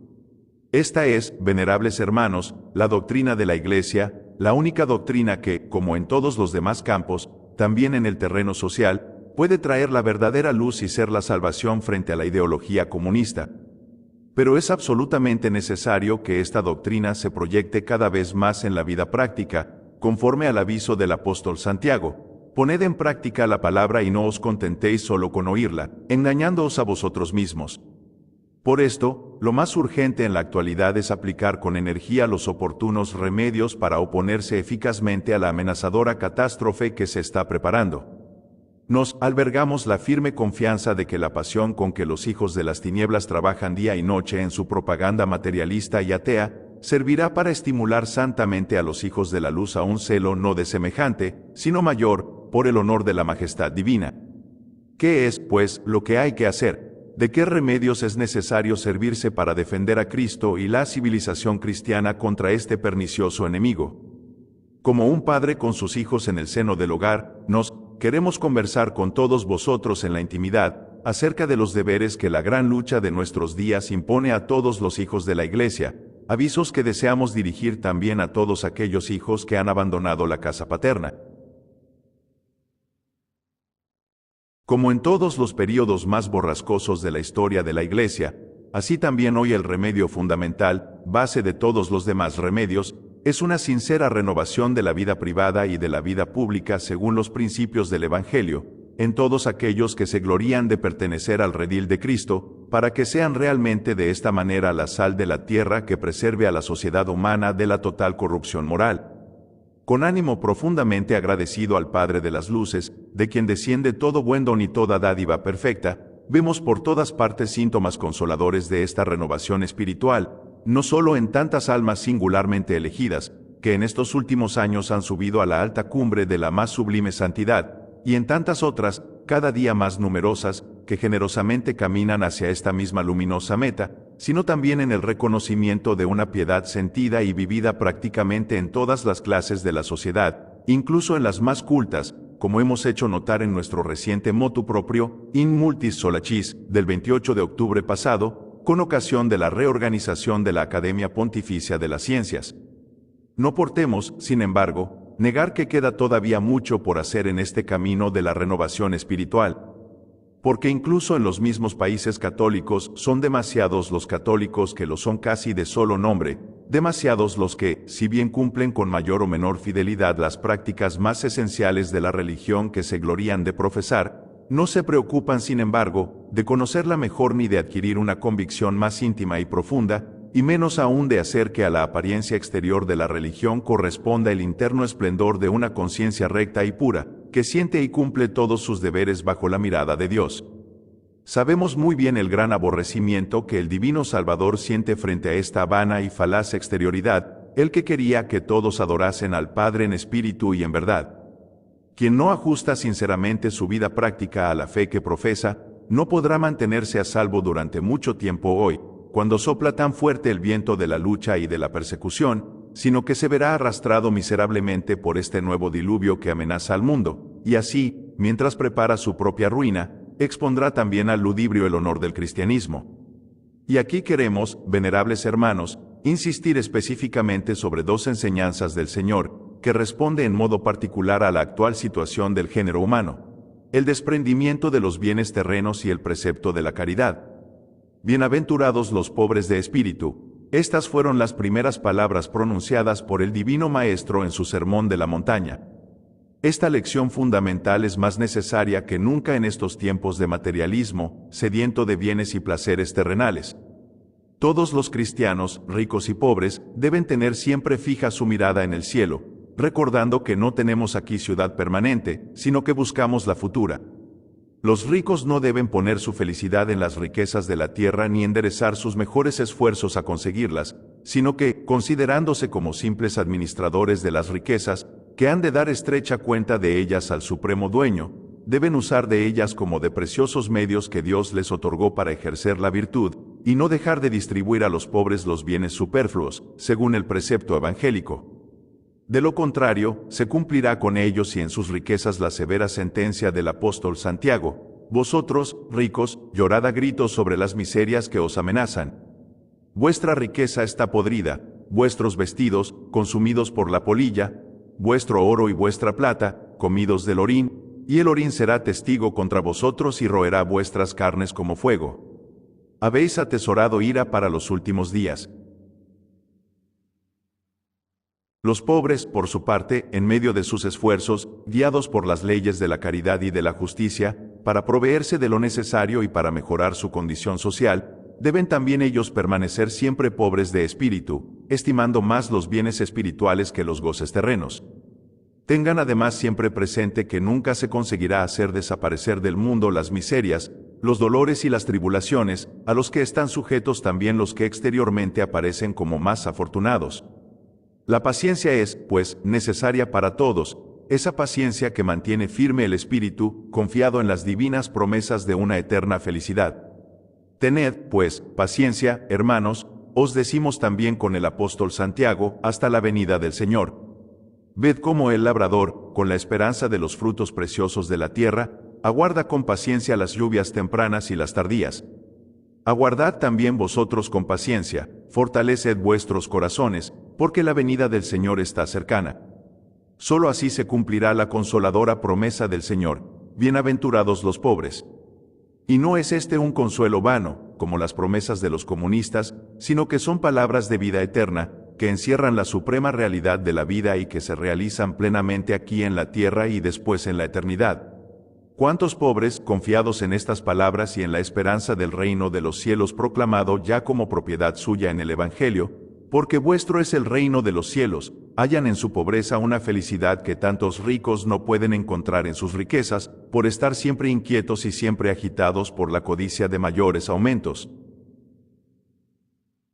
Esta es, venerables hermanos, la doctrina de la Iglesia, la única doctrina que, como en todos los demás campos, también en el terreno social, puede traer la verdadera luz y ser la salvación frente a la ideología comunista. Pero es absolutamente necesario que esta doctrina se proyecte cada vez más en la vida práctica, conforme al aviso del apóstol Santiago. Poned en práctica la palabra y no os contentéis solo con oírla, engañándoos a vosotros mismos. Por esto, lo más urgente en la actualidad es aplicar con energía los oportunos remedios para oponerse eficazmente a la amenazadora catástrofe que se está preparando. Nos albergamos la firme confianza de que la pasión con que los hijos de las tinieblas trabajan día y noche en su propaganda materialista y atea, servirá para estimular santamente a los hijos de la luz a un celo no de semejante, sino mayor, por el honor de la majestad divina. ¿Qué es, pues, lo que hay que hacer? ¿De qué remedios es necesario servirse para defender a Cristo y la civilización cristiana contra este pernicioso enemigo? Como un padre con sus hijos en el seno del hogar, queremos conversar con todos vosotros en la intimidad, acerca de los deberes que la gran lucha de nuestros días impone a todos los hijos de la Iglesia, avisos que deseamos dirigir también a todos aquellos hijos que han abandonado la casa paterna. Como en todos los períodos más borrascosos de la historia de la Iglesia, así también hoy el remedio fundamental, base de todos los demás remedios, es una sincera renovación de la vida privada y de la vida pública según los principios del Evangelio, en todos aquellos que se glorían de pertenecer al redil de Cristo, para que sean realmente de esta manera la sal de la tierra que preserve a la sociedad humana de la total corrupción moral. Con ánimo profundamente agradecido al Padre de las Luces, de quien desciende todo buen don y toda dádiva perfecta, vemos por todas partes síntomas consoladores de esta renovación espiritual, no solo en tantas almas singularmente elegidas, que en estos últimos años han subido a la alta cumbre de la más sublime santidad, y en tantas otras, cada día más numerosas, que generosamente caminan hacia esta misma luminosa meta, sino también en el reconocimiento de una piedad sentida y vivida prácticamente en todas las clases de la sociedad, incluso en las más cultas, como hemos hecho notar en nuestro reciente motu proprio, In Multis Solacis, del 28 de octubre pasado, con ocasión de la reorganización de la Academia Pontificia de las Ciencias. No portemos, sin embargo, negar que queda todavía mucho por hacer en este camino de la renovación espiritual, porque incluso en los mismos países católicos son demasiados los católicos que lo son casi de solo nombre, demasiados los que, si bien cumplen con mayor o menor fidelidad las prácticas más esenciales de la religión que se glorían de profesar, no se preocupan, sin embargo, de conocerla mejor ni de adquirir una convicción más íntima y profunda, y menos aún de hacer que a la apariencia exterior de la religión corresponda el interno esplendor de una conciencia recta y pura, que siente y cumple todos sus deberes bajo la mirada de Dios. Sabemos muy bien el gran aborrecimiento que el Divino Salvador siente frente a esta vana y falaz exterioridad, el que quería que todos adorasen al Padre en espíritu y en verdad. Quien no ajusta sinceramente su vida práctica a la fe que profesa, no podrá mantenerse a salvo durante mucho tiempo hoy, cuando sopla tan fuerte el viento de la lucha y de la persecución, sino que se verá arrastrado miserablemente por este nuevo diluvio que amenaza al mundo, y así, mientras prepara su propia ruina, expondrá también al ludibrio el honor del cristianismo. Y aquí queremos, venerables hermanos, insistir específicamente sobre dos enseñanzas del Señor, que responde en modo particular a la actual situación del género humano: el desprendimiento de los bienes terrenos y el precepto de la caridad. Bienaventurados los pobres de espíritu. Estas fueron las primeras palabras pronunciadas por el Divino Maestro en su Sermón de la Montaña. Esta lección fundamental es más necesaria que nunca en estos tiempos de materialismo, sediento de bienes y placeres terrenales. Todos los cristianos, ricos y pobres, deben tener siempre fija su mirada en el cielo, recordando que no tenemos aquí ciudad permanente, sino que buscamos la futura. Los ricos no deben poner su felicidad en las riquezas de la tierra ni enderezar sus mejores esfuerzos a conseguirlas, sino que, considerándose como simples administradores de las riquezas, que han de dar estrecha cuenta de ellas al Supremo Dueño, deben usar de ellas como de preciosos medios que Dios les otorgó para ejercer la virtud, y no dejar de distribuir a los pobres los bienes superfluos, según el precepto evangélico. De lo contrario, se cumplirá con ellos y en sus riquezas la severa sentencia del apóstol Santiago: vosotros, ricos, llorad a gritos sobre las miserias que os amenazan. Vuestra riqueza está podrida, vuestros vestidos, consumidos por la polilla, vuestro oro y vuestra plata, comidos del orín, y el orín será testigo contra vosotros y roerá vuestras carnes como fuego. Habéis atesorado ira para los últimos días. Los pobres, por su parte, en medio de sus esfuerzos, guiados por las leyes de la caridad y de la justicia, para proveerse de lo necesario y para mejorar su condición social, deben también ellos permanecer siempre pobres de espíritu, estimando más los bienes espirituales que los goces terrenos. Tengan además siempre presente que nunca se conseguirá hacer desaparecer del mundo las miserias, los dolores y las tribulaciones, a los que están sujetos también los que exteriormente aparecen como más afortunados. La paciencia es, pues, necesaria para todos, esa paciencia que mantiene firme el espíritu, confiado en las divinas promesas de una eterna felicidad. Tened, pues, paciencia, hermanos, os decimos también con el apóstol Santiago, hasta la venida del Señor. Ved cómo el labrador, con la esperanza de los frutos preciosos de la tierra, aguarda con paciencia las lluvias tempranas y las tardías. Aguardad también vosotros con paciencia, fortaleced vuestros corazones, porque la venida del Señor está cercana. Solo así se cumplirá la consoladora promesa del Señor: bienaventurados los pobres. Y no es este un consuelo vano, como las promesas de los comunistas, sino que son palabras de vida eterna, que encierran la suprema realidad de la vida y que se realizan plenamente aquí en la tierra y después en la eternidad. ¿Cuántos pobres, confiados en estas palabras y en la esperanza del reino de los cielos proclamado ya como propiedad suya en el Evangelio, porque vuestro es el reino de los cielos, hallan en su pobreza una felicidad que tantos ricos no pueden encontrar en sus riquezas, por estar siempre inquietos y siempre agitados por la codicia de mayores aumentos?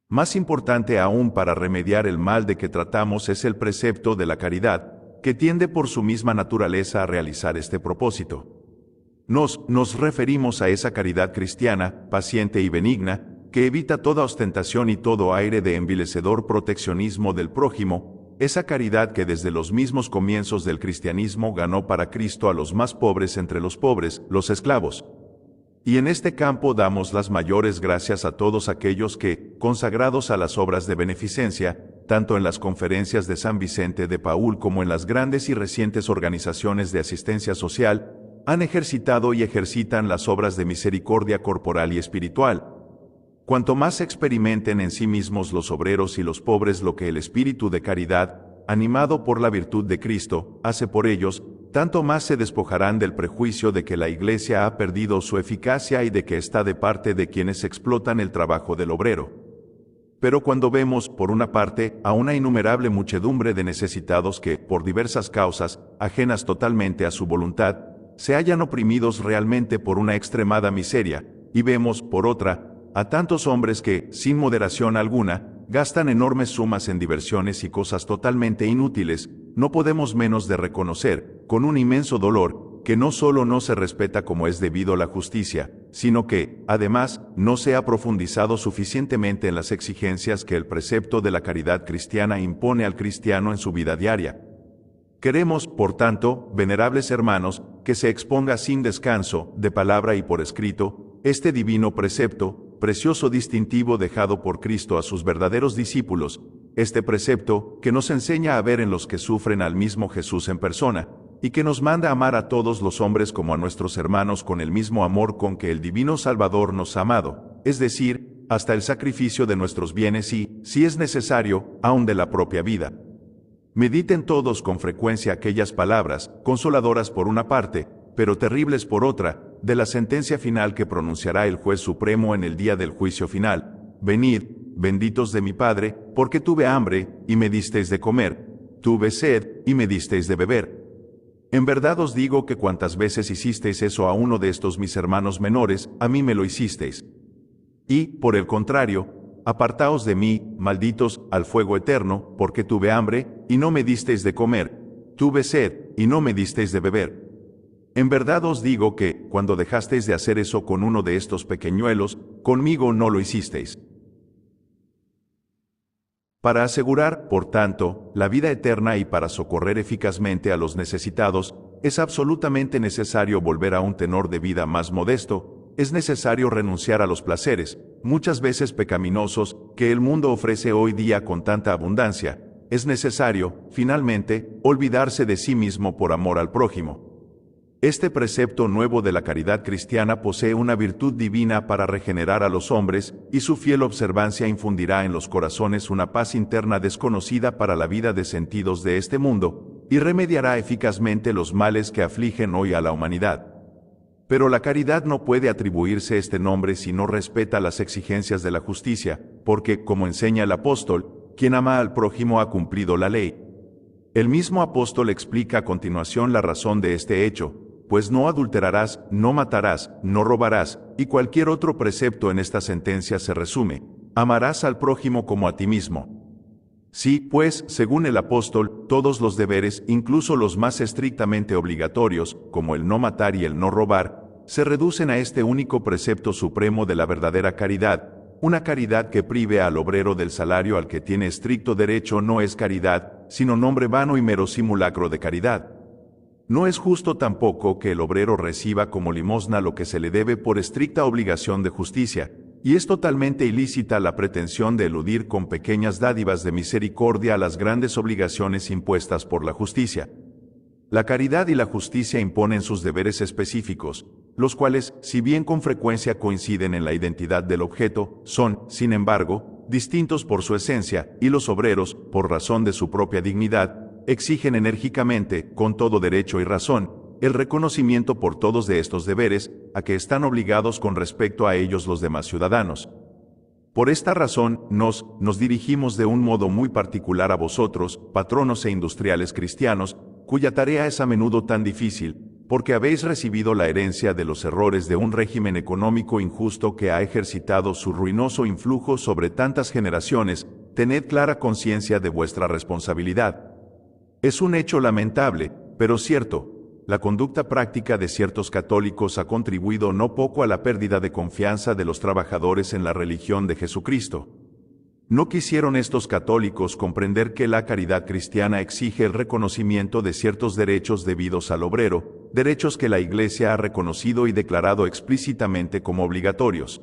Más importante aún para remediar el mal de que tratamos es el precepto de la caridad, que tiende por su misma naturaleza a realizar este propósito. Nos referimos a esa caridad cristiana, paciente y benigna, que evita toda ostentación y todo aire de envilecedor proteccionismo del prójimo, esa caridad que desde los mismos comienzos del cristianismo ganó para Cristo a los más pobres entre los pobres, los esclavos. Y en este campo damos las mayores gracias a todos aquellos que, consagrados a las obras de beneficencia, tanto en las conferencias de San Vicente de Paúl como en las grandes y recientes organizaciones de asistencia social, han ejercitado y ejercitan las obras de misericordia corporal y espiritual. Cuanto más experimenten en sí mismos los obreros y los pobres lo que el espíritu de caridad, animado por la virtud de Cristo, hace por ellos, tanto más se despojarán del prejuicio de que la Iglesia ha perdido su eficacia y de que está de parte de quienes explotan el trabajo del obrero. Pero cuando vemos, por una parte, a una innumerable muchedumbre de necesitados que, por diversas causas, ajenas totalmente a su voluntad, se hallan oprimidos realmente por una extremada miseria, y vemos, por otra, a tantos hombres que, sin moderación alguna, gastan enormes sumas en diversiones y cosas totalmente inútiles, no podemos menos de reconocer, con un inmenso dolor, que no solo no se respeta como es debido la justicia, sino que, además, no se ha profundizado suficientemente en las exigencias que el precepto de la caridad cristiana impone al cristiano en su vida diaria. Queremos, por tanto, venerables hermanos, que se exponga sin descanso, de palabra y por escrito, este divino precepto, precioso distintivo dejado por Cristo a sus verdaderos discípulos, este precepto que nos enseña a ver en los que sufren al mismo Jesús en persona, y que nos manda a amar a todos los hombres como a nuestros hermanos con el mismo amor con que el divino Salvador nos ha amado, es decir, hasta el sacrificio de nuestros bienes y, si es necesario, aun de la propia vida. Mediten todos con frecuencia aquellas palabras, consoladoras por una parte, pero terribles por otra, de la sentencia final que pronunciará el Juez Supremo en el día del juicio final. Venid, benditos de mi Padre, porque tuve hambre, y me disteis de comer, tuve sed, y me disteis de beber. En verdad os digo que cuantas veces hicisteis eso a uno de estos mis hermanos menores, a mí me lo hicisteis. Y, por el contrario, apartaos de mí, malditos, al fuego eterno, porque tuve hambre, y no me disteis de comer, tuve sed, y no me disteis de beber. En verdad os digo que, cuando dejasteis de hacer eso con uno de estos pequeñuelos, conmigo no lo hicisteis. Para asegurar, por tanto, la vida eterna y para socorrer eficazmente a los necesitados, es absolutamente necesario volver a un tenor de vida más modesto, es necesario renunciar a los placeres, muchas veces pecaminosos, que el mundo ofrece hoy día con tanta abundancia, es necesario, finalmente, olvidarse de sí mismo por amor al prójimo. Este precepto nuevo de la caridad cristiana posee una virtud divina para regenerar a los hombres, y su fiel observancia infundirá en los corazones una paz interna desconocida para la vida de sentidos de este mundo, y remediará eficazmente los males que afligen hoy a la humanidad. Pero la caridad no puede atribuirse este nombre si no respeta las exigencias de la justicia, porque, como enseña el apóstol, quien ama al prójimo ha cumplido la ley. El mismo apóstol explica a continuación la razón de este hecho, pues no adulterarás, no matarás, no robarás, y cualquier otro precepto en esta sentencia se resume: amarás al prójimo como a ti mismo. Sí, pues, según el apóstol, todos los deberes, incluso los más estrictamente obligatorios, como el no matar y el no robar, se reducen a este único precepto supremo de la verdadera caridad. Una caridad que prive al obrero del salario al que tiene estricto derecho no es caridad, sino nombre vano y mero simulacro de caridad. No es justo tampoco que el obrero reciba como limosna lo que se le debe por estricta obligación de justicia, y es totalmente ilícita la pretensión de eludir con pequeñas dádivas de misericordia las grandes obligaciones impuestas por la justicia. La caridad y la justicia imponen sus deberes específicos, los cuales, si bien con frecuencia coinciden en la identidad del objeto, son, sin embargo, distintos por su esencia, y los obreros, por razón de su propia dignidad, exigen enérgicamente, con todo derecho y razón, el reconocimiento por todos de estos deberes, a que están obligados con respecto a ellos los demás ciudadanos. Por esta razón, nos dirigimos de un modo muy particular a vosotros, patronos e industriales cristianos, cuya tarea es a menudo tan difícil, porque habéis recibido la herencia de los errores de un régimen económico injusto que ha ejercitado su ruinoso influjo sobre tantas generaciones. Tened clara conciencia de vuestra responsabilidad. Es un hecho lamentable, pero cierto. La conducta práctica de ciertos católicos ha contribuido no poco a la pérdida de confianza de los trabajadores en la religión de Jesucristo. No quisieron estos católicos comprender que la caridad cristiana exige el reconocimiento de ciertos derechos debidos al obrero, derechos que la Iglesia ha reconocido y declarado explícitamente como obligatorios.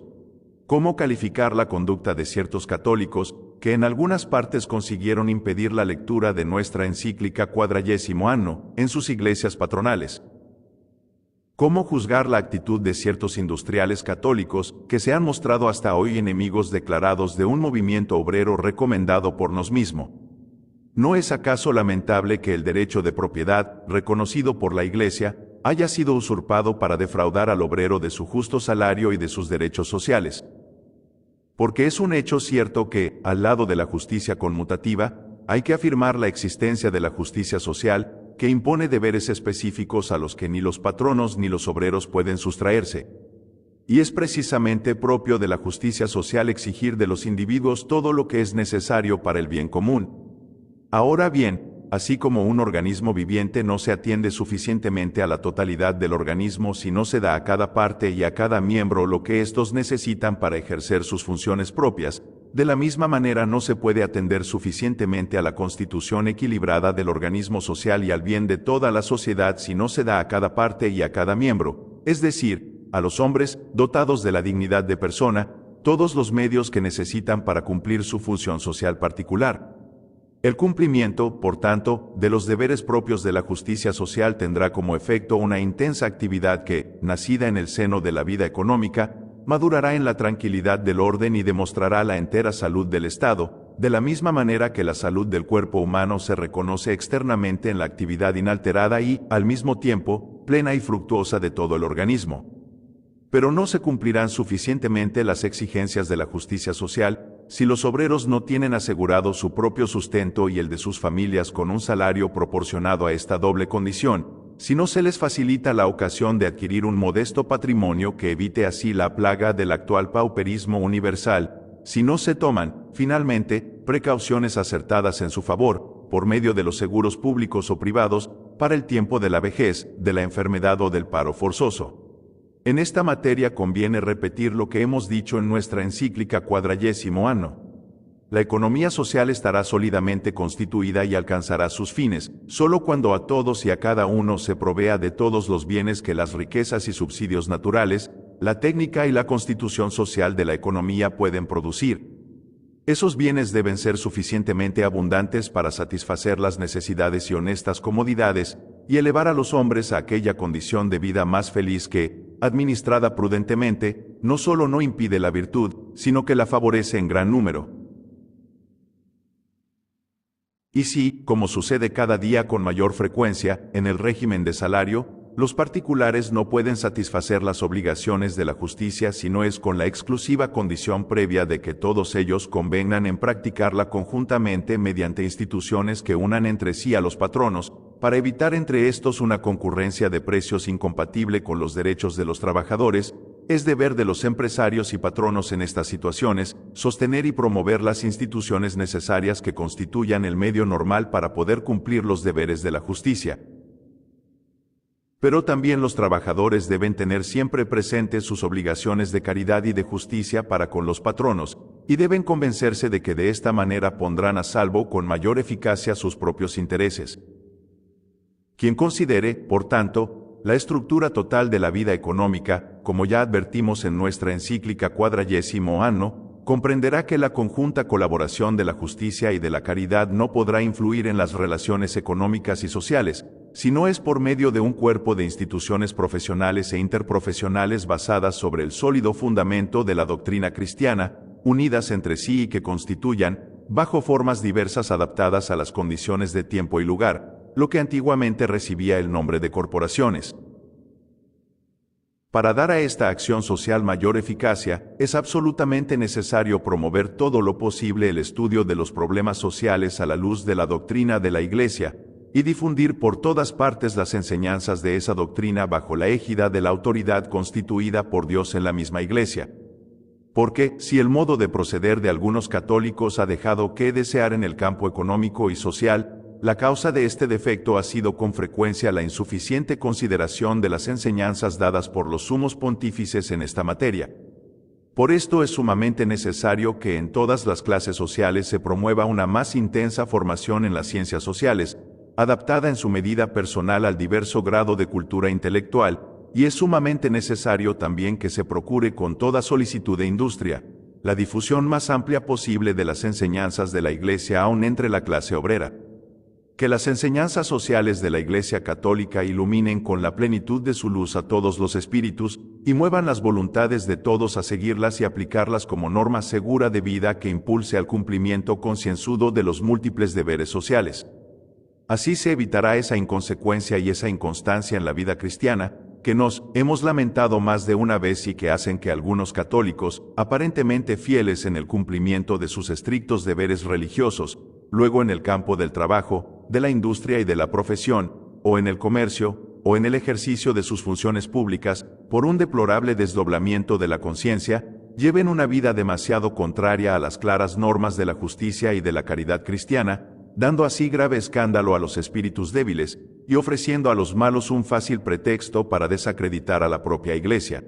¿Cómo calificar la conducta de ciertos católicos, que en algunas partes consiguieron impedir la lectura de nuestra encíclica Quadragésimo Anno en sus iglesias patronales? ¿Cómo juzgar la actitud de ciertos industriales católicos que se han mostrado hasta hoy enemigos declarados de un movimiento obrero recomendado por nos mismos? ¿No es acaso lamentable que el derecho de propiedad, reconocido por la Iglesia, haya sido usurpado para defraudar al obrero de su justo salario y de sus derechos sociales? Porque es un hecho cierto que, al lado de la justicia conmutativa, hay que afirmar la existencia de la justicia social, que impone deberes específicos a los que ni los patronos ni los obreros pueden sustraerse. Y es precisamente propio de la justicia social exigir de los individuos todo lo que es necesario para el bien común. Ahora bien, así como un organismo viviente no se atiende suficientemente a la totalidad del organismo si no se da a cada parte y a cada miembro lo que éstos necesitan para ejercer sus funciones propias, de la misma manera no se puede atender suficientemente a la constitución equilibrada del organismo social y al bien de toda la sociedad si no se da a cada parte y a cada miembro, es decir, a los hombres, dotados de la dignidad de persona, todos los medios que necesitan para cumplir su función social particular. El cumplimiento, por tanto, de los deberes propios de la justicia social tendrá como efecto una intensa actividad que, nacida en el seno de la vida económica, madurará en la tranquilidad del orden y demostrará la entera salud del Estado, de la misma manera que la salud del cuerpo humano se reconoce externamente en la actividad inalterada y, al mismo tiempo, plena y fructuosa de todo el organismo. Pero no se cumplirán suficientemente las exigencias de la justicia social si los obreros no tienen asegurado su propio sustento y el de sus familias con un salario proporcionado a esta doble condición, si no se les facilita la ocasión de adquirir un modesto patrimonio que evite así la plaga del actual pauperismo universal, si no se toman, finalmente, precauciones acertadas en su favor, por medio de los seguros públicos o privados, para el tiempo de la vejez, de la enfermedad o del paro forzoso. En esta materia conviene repetir lo que hemos dicho en nuestra encíclica Quadragésimo Anno. La economía social estará sólidamente constituida y alcanzará sus fines, solo cuando a todos y a cada uno se provea de todos los bienes que las riquezas y subsidios naturales, la técnica y la constitución social de la economía pueden producir. Esos bienes deben ser suficientemente abundantes para satisfacer las necesidades y honestas comodidades, y elevar a los hombres a aquella condición de vida más feliz que, administrada prudentemente, no solo no impide la virtud, sino que la favorece en gran número. Y si, como sucede cada día con mayor frecuencia, en el régimen de salario, los particulares no pueden satisfacer las obligaciones de la justicia si no es con la exclusiva condición previa de que todos ellos convengan en practicarla conjuntamente mediante instituciones que unan entre sí a los patronos, para evitar entre estos una concurrencia de precios incompatible con los derechos de los trabajadores, es deber de los empresarios y patronos en estas situaciones, sostener y promover las instituciones necesarias que constituyan el medio normal para poder cumplir los deberes de la justicia. Pero también los trabajadores deben tener siempre presentes sus obligaciones de caridad y de justicia para con los patronos, y deben convencerse de que de esta manera pondrán a salvo con mayor eficacia sus propios intereses. Quien considere, por tanto, la estructura total de la vida económica, como ya advertimos en nuestra encíclica Quadragésimo Anno, comprenderá que la conjunta colaboración de la justicia y de la caridad no podrá influir en las relaciones económicas y sociales, si no es por medio de un cuerpo de instituciones profesionales e interprofesionales basadas sobre el sólido fundamento de la doctrina cristiana, unidas entre sí y que constituyan, bajo formas diversas adaptadas a las condiciones de tiempo y lugar, lo que antiguamente recibía el nombre de corporaciones. Para dar a esta acción social mayor eficacia, es absolutamente necesario promover todo lo posible el estudio de los problemas sociales a la luz de la doctrina de la Iglesia, y difundir por todas partes las enseñanzas de esa doctrina bajo la égida de la autoridad constituida por Dios en la misma Iglesia. Porque, si el modo de proceder de algunos católicos ha dejado que desear en el campo económico y social, la causa de este defecto ha sido con frecuencia la insuficiente consideración de las enseñanzas dadas por los sumos pontífices en esta materia. Por esto es sumamente necesario que en todas las clases sociales se promueva una más intensa formación en las ciencias sociales, adaptada en su medida personal al diverso grado de cultura intelectual, y es sumamente necesario también que se procure con toda solicitud e industria la difusión más amplia posible de las enseñanzas de la Iglesia aún entre la clase obrera. Que las enseñanzas sociales de la Iglesia Católica iluminen con la plenitud de su luz a todos los espíritus, y muevan las voluntades de todos a seguirlas y aplicarlas como norma segura de vida que impulse al cumplimiento concienzudo de los múltiples deberes sociales. Así se evitará esa inconsecuencia y esa inconstancia en la vida cristiana, que nos hemos lamentado más de una vez y que hacen que algunos católicos, aparentemente fieles en el cumplimiento de sus estrictos deberes religiosos, luego en el campo del trabajo, de la industria y de la profesión, o en el comercio, o en el ejercicio de sus funciones públicas, por un deplorable desdoblamiento de la conciencia, lleven una vida demasiado contraria a las claras normas de la justicia y de la caridad cristiana, dando así grave escándalo a los espíritus débiles, y ofreciendo a los malos un fácil pretexto para desacreditar a la propia Iglesia.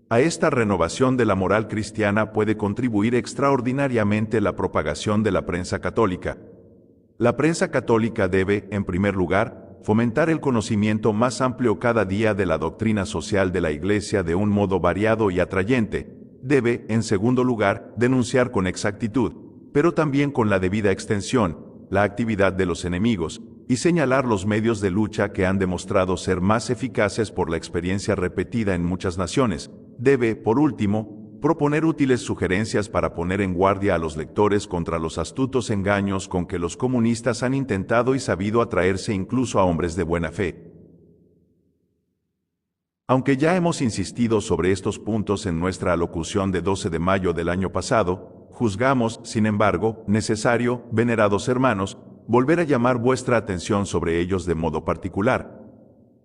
A esta renovación de la moral cristiana puede contribuir extraordinariamente la propagación de la prensa católica. La prensa católica debe, en primer lugar, fomentar el conocimiento más amplio cada día de la doctrina social de la Iglesia de un modo variado y atrayente. Debe, en segundo lugar, denunciar con exactitud, pero también con la debida extensión, la actividad de los enemigos, y señalar los medios de lucha que han demostrado ser más eficaces por la experiencia repetida en muchas naciones. Debe, por último, proponer útiles sugerencias para poner en guardia a los lectores contra los astutos engaños con que los comunistas han intentado y sabido atraerse incluso a hombres de buena fe. Aunque ya hemos insistido sobre estos puntos en nuestra alocución de 12 de mayo del año pasado, juzgamos, sin embargo, necesario, venerados hermanos, volver a llamar vuestra atención sobre ellos de modo particular.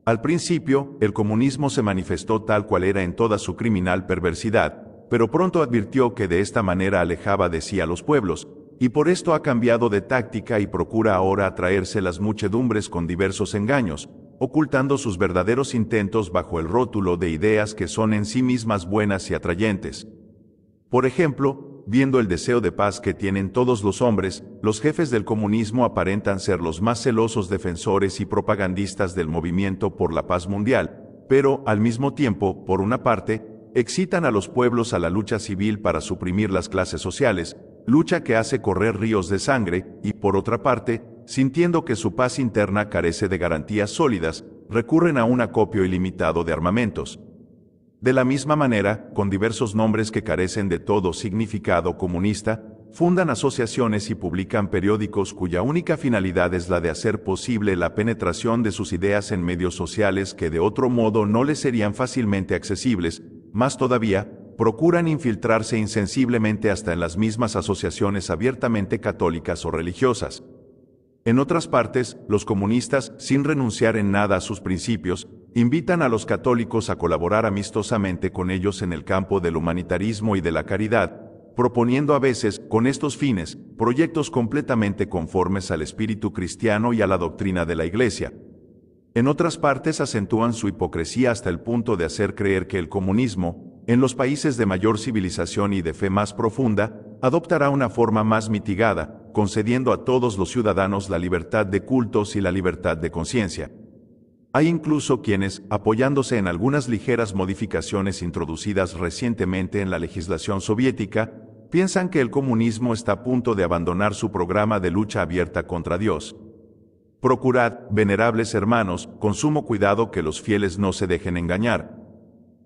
Al principio, el comunismo se manifestó tal cual era en toda su criminal perversidad, pero pronto advirtió que de esta manera alejaba de sí a los pueblos, y por esto ha cambiado de táctica y procura ahora atraerse las muchedumbres con diversos engaños, ocultando sus verdaderos intentos bajo el rótulo de ideas que son en sí mismas buenas y atrayentes. Por ejemplo, viendo el deseo de paz que tienen todos los hombres, los jefes del comunismo aparentan ser los más celosos defensores y propagandistas del movimiento por la paz mundial, pero, al mismo tiempo, por una parte, excitan a los pueblos a la lucha civil para suprimir las clases sociales, lucha que hace correr ríos de sangre, y por otra parte, sintiendo que su paz interna carece de garantías sólidas, recurren a un acopio ilimitado de armamentos. De la misma manera, con diversos nombres que carecen de todo significado comunista, fundan asociaciones y publican periódicos cuya única finalidad es la de hacer posible la penetración de sus ideas en medios sociales que de otro modo no les serían fácilmente accesibles. Más todavía, procuran infiltrarse insensiblemente hasta en las mismas asociaciones abiertamente católicas o religiosas. En otras partes, los comunistas, sin renunciar en nada a sus principios, invitan a los católicos a colaborar amistosamente con ellos en el campo del humanitarismo y de la caridad, proponiendo a veces, con estos fines, proyectos completamente conformes al espíritu cristiano y a la doctrina de la Iglesia. En otras partes acentúan su hipocresía hasta el punto de hacer creer que el comunismo, en los países de mayor civilización y de fe más profunda, adoptará una forma más mitigada, concediendo a todos los ciudadanos la libertad de cultos y la libertad de conciencia. Hay incluso quienes, apoyándose en algunas ligeras modificaciones introducidas recientemente en la legislación soviética, piensan que el comunismo está a punto de abandonar su programa de lucha abierta contra Dios. Procurad, venerables hermanos, con sumo cuidado que los fieles no se dejen engañar.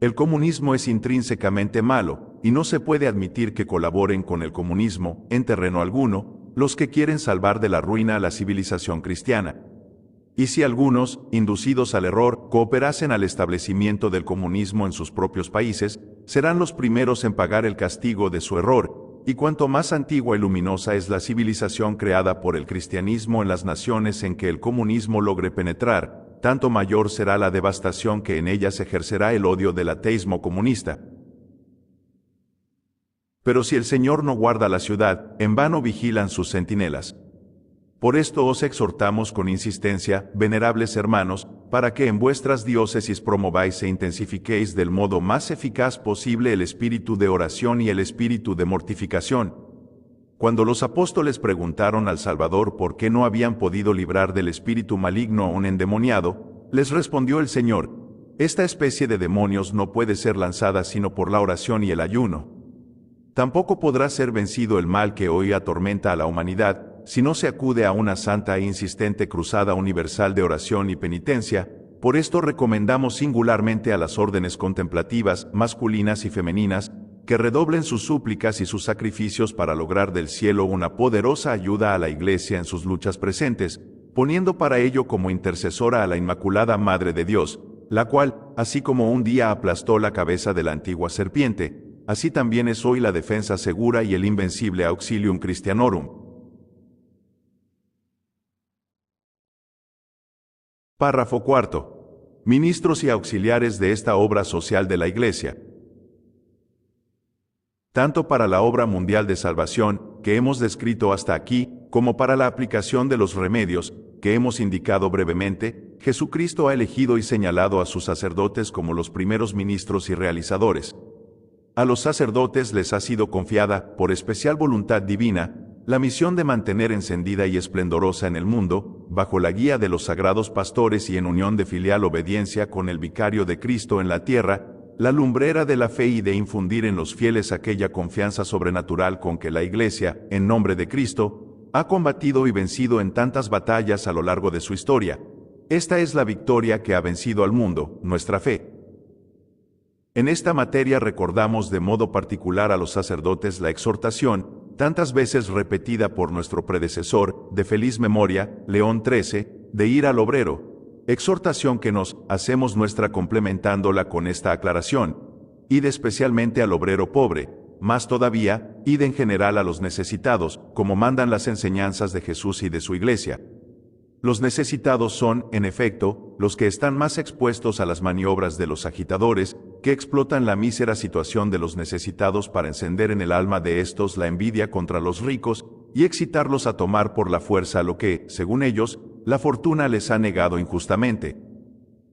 El comunismo es intrínsecamente malo, y no se puede admitir que colaboren con el comunismo, en terreno alguno, los que quieren salvar de la ruina a la civilización cristiana. Y si algunos, inducidos al error, cooperasen al establecimiento del comunismo en sus propios países, serán los primeros en pagar el castigo de su error, y cuanto más antigua y luminosa es la civilización creada por el cristianismo en las naciones en que el comunismo logre penetrar, tanto mayor será la devastación que en ellas ejercerá el odio del ateísmo comunista. Pero si el Señor no guarda la ciudad, en vano vigilan sus centinelas. Por esto os exhortamos con insistencia, venerables hermanos, para que en vuestras diócesis promováis e intensifiquéis del modo más eficaz posible el espíritu de oración y el espíritu de mortificación. Cuando los apóstoles preguntaron al Salvador por qué no habían podido librar del espíritu maligno a un endemoniado, les respondió el Señor: esta especie de demonios no puede ser lanzada sino por la oración y el ayuno. Tampoco podrá ser vencido el mal que hoy atormenta a la humanidad, si no se acude a una santa e insistente cruzada universal de oración y penitencia. Por esto recomendamos singularmente a las órdenes contemplativas, masculinas y femeninas, que redoblen sus súplicas y sus sacrificios para lograr del cielo una poderosa ayuda a la Iglesia en sus luchas presentes, poniendo para ello como intercesora a la Inmaculada Madre de Dios, la cual, así como un día aplastó la cabeza de la antigua serpiente, así también es hoy la defensa segura y el invencible Auxilium Christianorum. Párrafo cuarto. Ministros y auxiliares de esta obra social de la Iglesia. Tanto para la obra mundial de salvación, que hemos descrito hasta aquí, como para la aplicación de los remedios, que hemos indicado brevemente, Jesucristo ha elegido y señalado a sus sacerdotes como los primeros ministros y realizadores. A los sacerdotes les ha sido confiada, por especial voluntad divina, la misión de mantener encendida y esplendorosa en el mundo, bajo la guía de los sagrados pastores y en unión de filial obediencia con el vicario de Cristo en la tierra, la lumbrera de la fe y de infundir en los fieles aquella confianza sobrenatural con que la Iglesia, en nombre de Cristo, ha combatido y vencido en tantas batallas a lo largo de su historia. Esta es la victoria que ha vencido al mundo, nuestra fe. En esta materia recordamos de modo particular a los sacerdotes la exhortación, tantas veces repetida por nuestro predecesor, de feliz memoria, León XIII, de ir al obrero, exhortación que nos hacemos nuestra complementándola con esta aclaración: id especialmente al obrero pobre, más todavía, id en general a los necesitados, como mandan las enseñanzas de Jesús y de su Iglesia. Los necesitados son, en efecto, los que están más expuestos a las maniobras de los agitadores, que explotan la mísera situación de los necesitados para encender en el alma de estos la envidia contra los ricos y excitarlos a tomar por la fuerza lo que, según ellos, la fortuna les ha negado injustamente.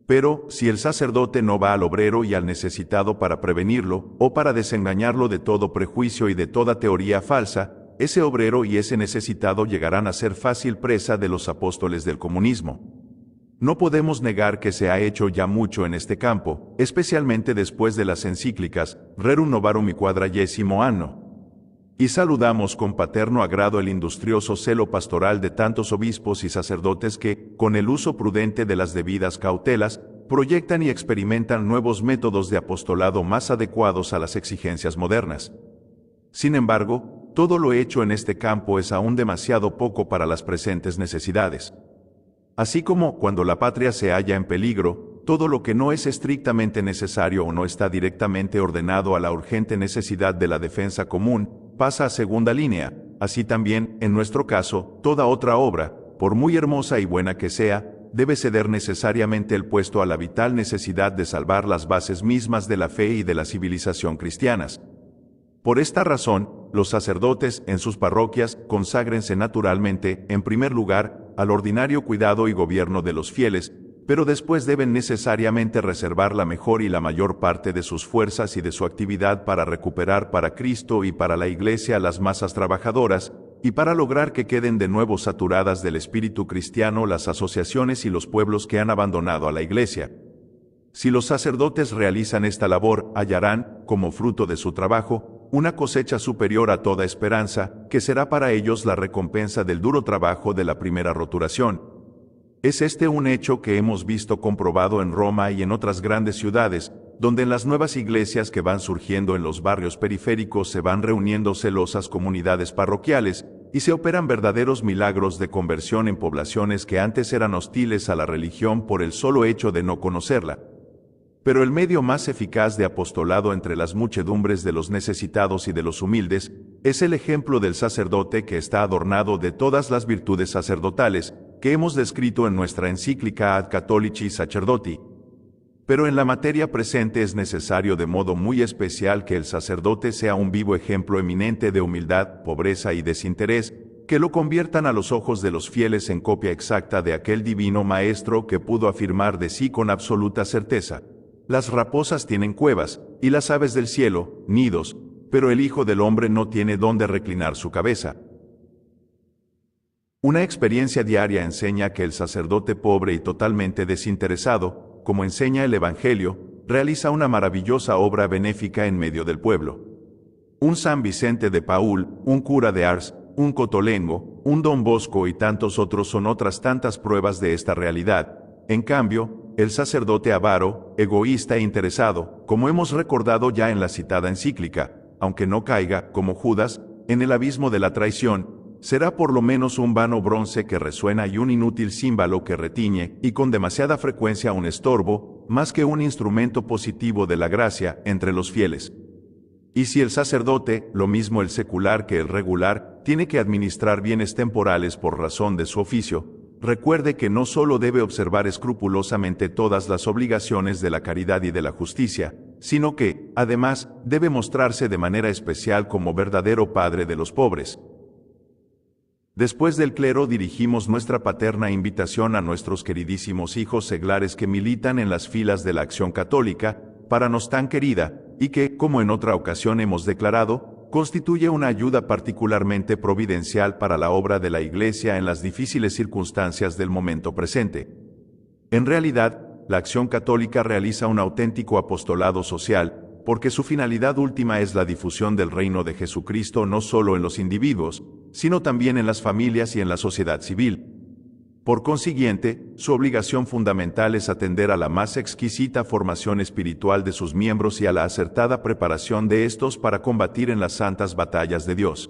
Pero, si el sacerdote no va al obrero y al necesitado para prevenirlo, o para desengañarlo de todo prejuicio y de toda teoría falsa, ese obrero y ese necesitado llegarán a ser fácil presa de los apóstoles del comunismo. No podemos negar que se ha hecho ya mucho en este campo, especialmente después de las encíclicas Rerum Novarum y Quadragesimo Anno. Y saludamos con paterno agrado el industrioso celo pastoral de tantos obispos y sacerdotes que, con el uso prudente de las debidas cautelas, proyectan y experimentan nuevos métodos de apostolado más adecuados a las exigencias modernas. Sin embargo, todo lo hecho en este campo es aún demasiado poco para las presentes necesidades. Así como, cuando la patria se halla en peligro, todo lo que no es estrictamente necesario o no está directamente ordenado a la urgente necesidad de la defensa común, pasa a segunda línea, así también, en nuestro caso, toda otra obra, por muy hermosa y buena que sea, debe ceder necesariamente el puesto a la vital necesidad de salvar las bases mismas de la fe y de la civilización cristianas. Por esta razón, los sacerdotes en sus parroquias conságrense naturalmente, en primer lugar, al ordinario cuidado y gobierno de los fieles, pero después deben necesariamente reservar la mejor y la mayor parte de sus fuerzas y de su actividad para recuperar para Cristo y para la Iglesia las masas trabajadoras, y para lograr que queden de nuevo saturadas del espíritu cristiano las asociaciones y los pueblos que han abandonado a la Iglesia. Si los sacerdotes realizan esta labor, hallarán, como fruto de su trabajo, una cosecha superior a toda esperanza, que será para ellos la recompensa del duro trabajo de la primera roturación. Es este un hecho que hemos visto comprobado en Roma y en otras grandes ciudades, donde en las nuevas iglesias que van surgiendo en los barrios periféricos se van reuniendo celosas comunidades parroquiales y se operan verdaderos milagros de conversión en poblaciones que antes eran hostiles a la religión por el solo hecho de no conocerla. Pero el medio más eficaz de apostolado entre las muchedumbres de los necesitados y de los humildes es el ejemplo del sacerdote que está adornado de todas las virtudes sacerdotales que hemos descrito en nuestra encíclica Ad Catholici Sacerdoti. Pero en la materia presente es necesario de modo muy especial que el sacerdote sea un vivo ejemplo eminente de humildad, pobreza y desinterés, que lo conviertan a los ojos de los fieles en copia exacta de aquel divino Maestro que pudo afirmar de sí con absoluta certeza: las raposas tienen cuevas, y las aves del cielo, nidos, pero el Hijo del Hombre no tiene dónde reclinar su cabeza. Una experiencia diaria enseña que el sacerdote pobre y totalmente desinteresado, como enseña el Evangelio, realiza una maravillosa obra benéfica en medio del pueblo. Un San Vicente de Paúl, un cura de Ars, un Cotolengo, un Don Bosco y tantos otros son otras tantas pruebas de esta realidad. En cambio, el sacerdote avaro, egoísta e interesado, como hemos recordado ya en la citada encíclica, aunque no caiga, como Judas, en el abismo de la traición, será por lo menos un vano bronce que resuena y un inútil címbalo que retiñe, y con demasiada frecuencia un estorbo, más que un instrumento positivo de la gracia entre los fieles. Y si el sacerdote, lo mismo el secular que el regular, tiene que administrar bienes temporales por razón de su oficio, recuerde que no solo debe observar escrupulosamente todas las obligaciones de la caridad y de la justicia, sino que, además, debe mostrarse de manera especial como verdadero padre de los pobres. Después del clero dirigimos nuestra paterna invitación a nuestros queridísimos hijos seglares que militan en las filas de la Acción Católica, para nos tan querida, y que, como en otra ocasión hemos declarado, constituye una ayuda particularmente providencial para la obra de la Iglesia en las difíciles circunstancias del momento presente. En realidad, la Acción Católica realiza un auténtico apostolado social, porque su finalidad última es la difusión del reino de Jesucristo no solo en los individuos, sino también en las familias y en la sociedad civil. Por consiguiente, su obligación fundamental es atender a la más exquisita formación espiritual de sus miembros y a la acertada preparación de estos para combatir en las santas batallas de Dios.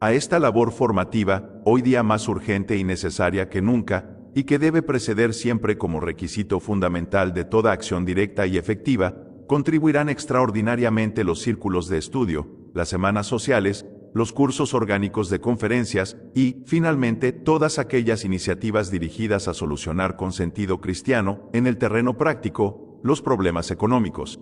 A esta labor formativa, hoy día más urgente y necesaria que nunca, y que debe preceder siempre como requisito fundamental de toda acción directa y efectiva, contribuirán extraordinariamente los círculos de estudio, las semanas sociales, los cursos orgánicos de conferencias y, finalmente, todas aquellas iniciativas dirigidas a solucionar con sentido cristiano, en el terreno práctico, los problemas económicos.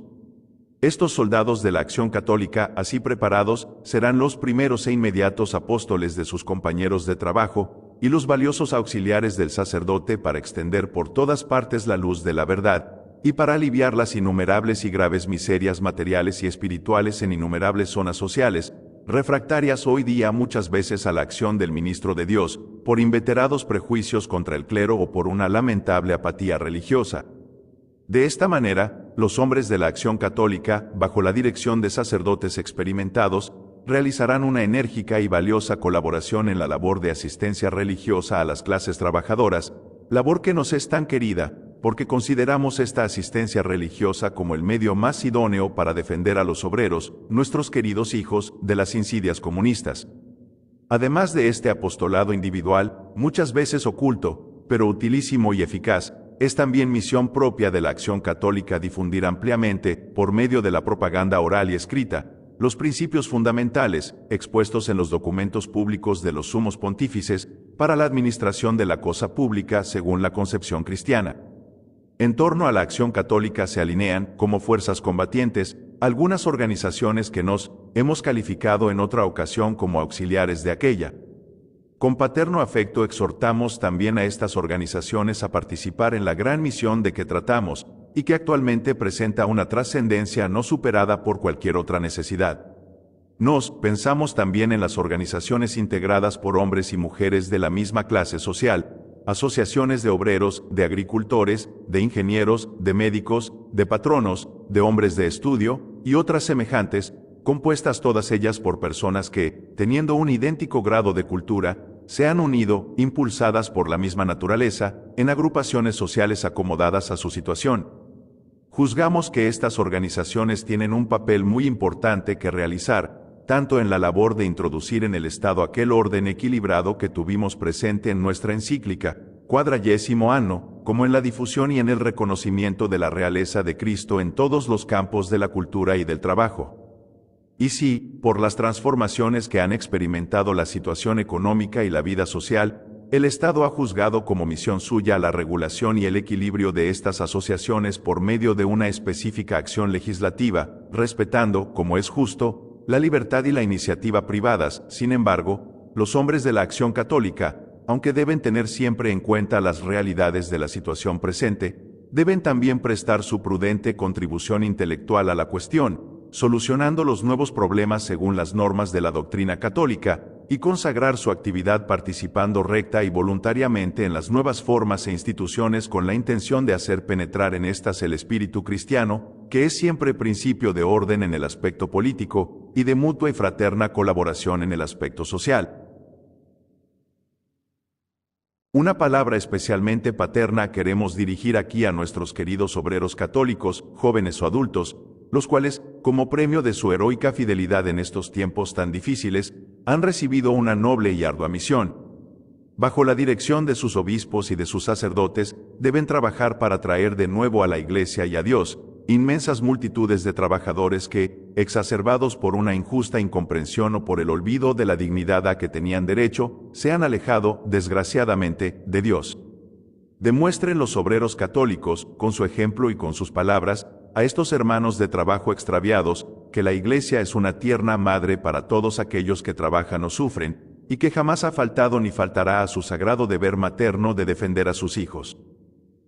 Estos soldados de la Acción Católica, así preparados, serán los primeros e inmediatos apóstoles de sus compañeros de trabajo y los valiosos auxiliares del sacerdote para extender por todas partes la luz de la verdad, y para aliviar las innumerables y graves miserias materiales y espirituales en innumerables zonas sociales, refractarias hoy día muchas veces a la acción del ministro de Dios, por inveterados prejuicios contra el clero o por una lamentable apatía religiosa. De esta manera, los hombres de la Acción Católica, bajo la dirección de sacerdotes experimentados, realizarán una enérgica y valiosa colaboración en la labor de asistencia religiosa a las clases trabajadoras, labor que nos es tan querida, porque consideramos esta asistencia religiosa como el medio más idóneo para defender a los obreros, nuestros queridos hijos, de las insidias comunistas. Además de este apostolado individual, muchas veces oculto, pero utilísimo y eficaz, es también misión propia de la Acción Católica difundir ampliamente, por medio de la propaganda oral y escrita, los principios fundamentales, expuestos en los documentos públicos de los sumos pontífices, para la administración de la cosa pública según la concepción cristiana. En torno a la Acción Católica se alinean, como fuerzas combatientes, algunas organizaciones que nos hemos calificado en otra ocasión como auxiliares de aquella. Con paterno afecto exhortamos también a estas organizaciones a participar en la gran misión de que tratamos, y que actualmente presenta una trascendencia no superada por cualquier otra necesidad. Nos pensamos también en las organizaciones integradas por hombres y mujeres de la misma clase social, asociaciones de obreros, de agricultores, de ingenieros, de médicos, de patronos, de hombres de estudio, y otras semejantes, compuestas todas ellas por personas que, teniendo un idéntico grado de cultura, se han unido, impulsadas por la misma naturaleza, en agrupaciones sociales acomodadas a su situación. Juzgamos que estas organizaciones tienen un papel muy importante que realizar, tanto en la labor de introducir en el Estado aquel orden equilibrado que tuvimos presente en nuestra encíclica, Quadragésimo Anno, como en la difusión y en el reconocimiento de la realeza de Cristo en todos los campos de la cultura y del trabajo. Y sí, por las transformaciones que han experimentado la situación económica y la vida social, el Estado ha juzgado como misión suya la regulación y el equilibrio de estas asociaciones por medio de una específica acción legislativa, respetando, como es justo, la libertad y la iniciativa privadas. Sin embargo, los hombres de la acción católica, aunque deben tener siempre en cuenta las realidades de la situación presente, deben también prestar su prudente contribución intelectual a la cuestión, solucionando los nuevos problemas según las normas de la doctrina católica, y consagrar su actividad participando recta y voluntariamente en las nuevas formas e instituciones con la intención de hacer penetrar en estas el espíritu cristiano, que es siempre principio de orden en el aspecto político, y de mutua y fraterna colaboración en el aspecto social. Una palabra especialmente paterna queremos dirigir aquí a nuestros queridos obreros católicos, jóvenes o adultos, los cuales, como premio de su heroica fidelidad en estos tiempos tan difíciles, han recibido una noble y ardua misión. Bajo la dirección de sus obispos y de sus sacerdotes, deben trabajar para traer de nuevo a la Iglesia y a Dios inmensas multitudes de trabajadores que, exacerbados por una injusta incomprensión o por el olvido de la dignidad a que tenían derecho, se han alejado, desgraciadamente, de Dios. Demuestren los obreros católicos, con su ejemplo y con sus palabras, a estos hermanos de trabajo extraviados, que la Iglesia es una tierna madre para todos aquellos que trabajan o sufren, y que jamás ha faltado ni faltará a su sagrado deber materno de defender a sus hijos.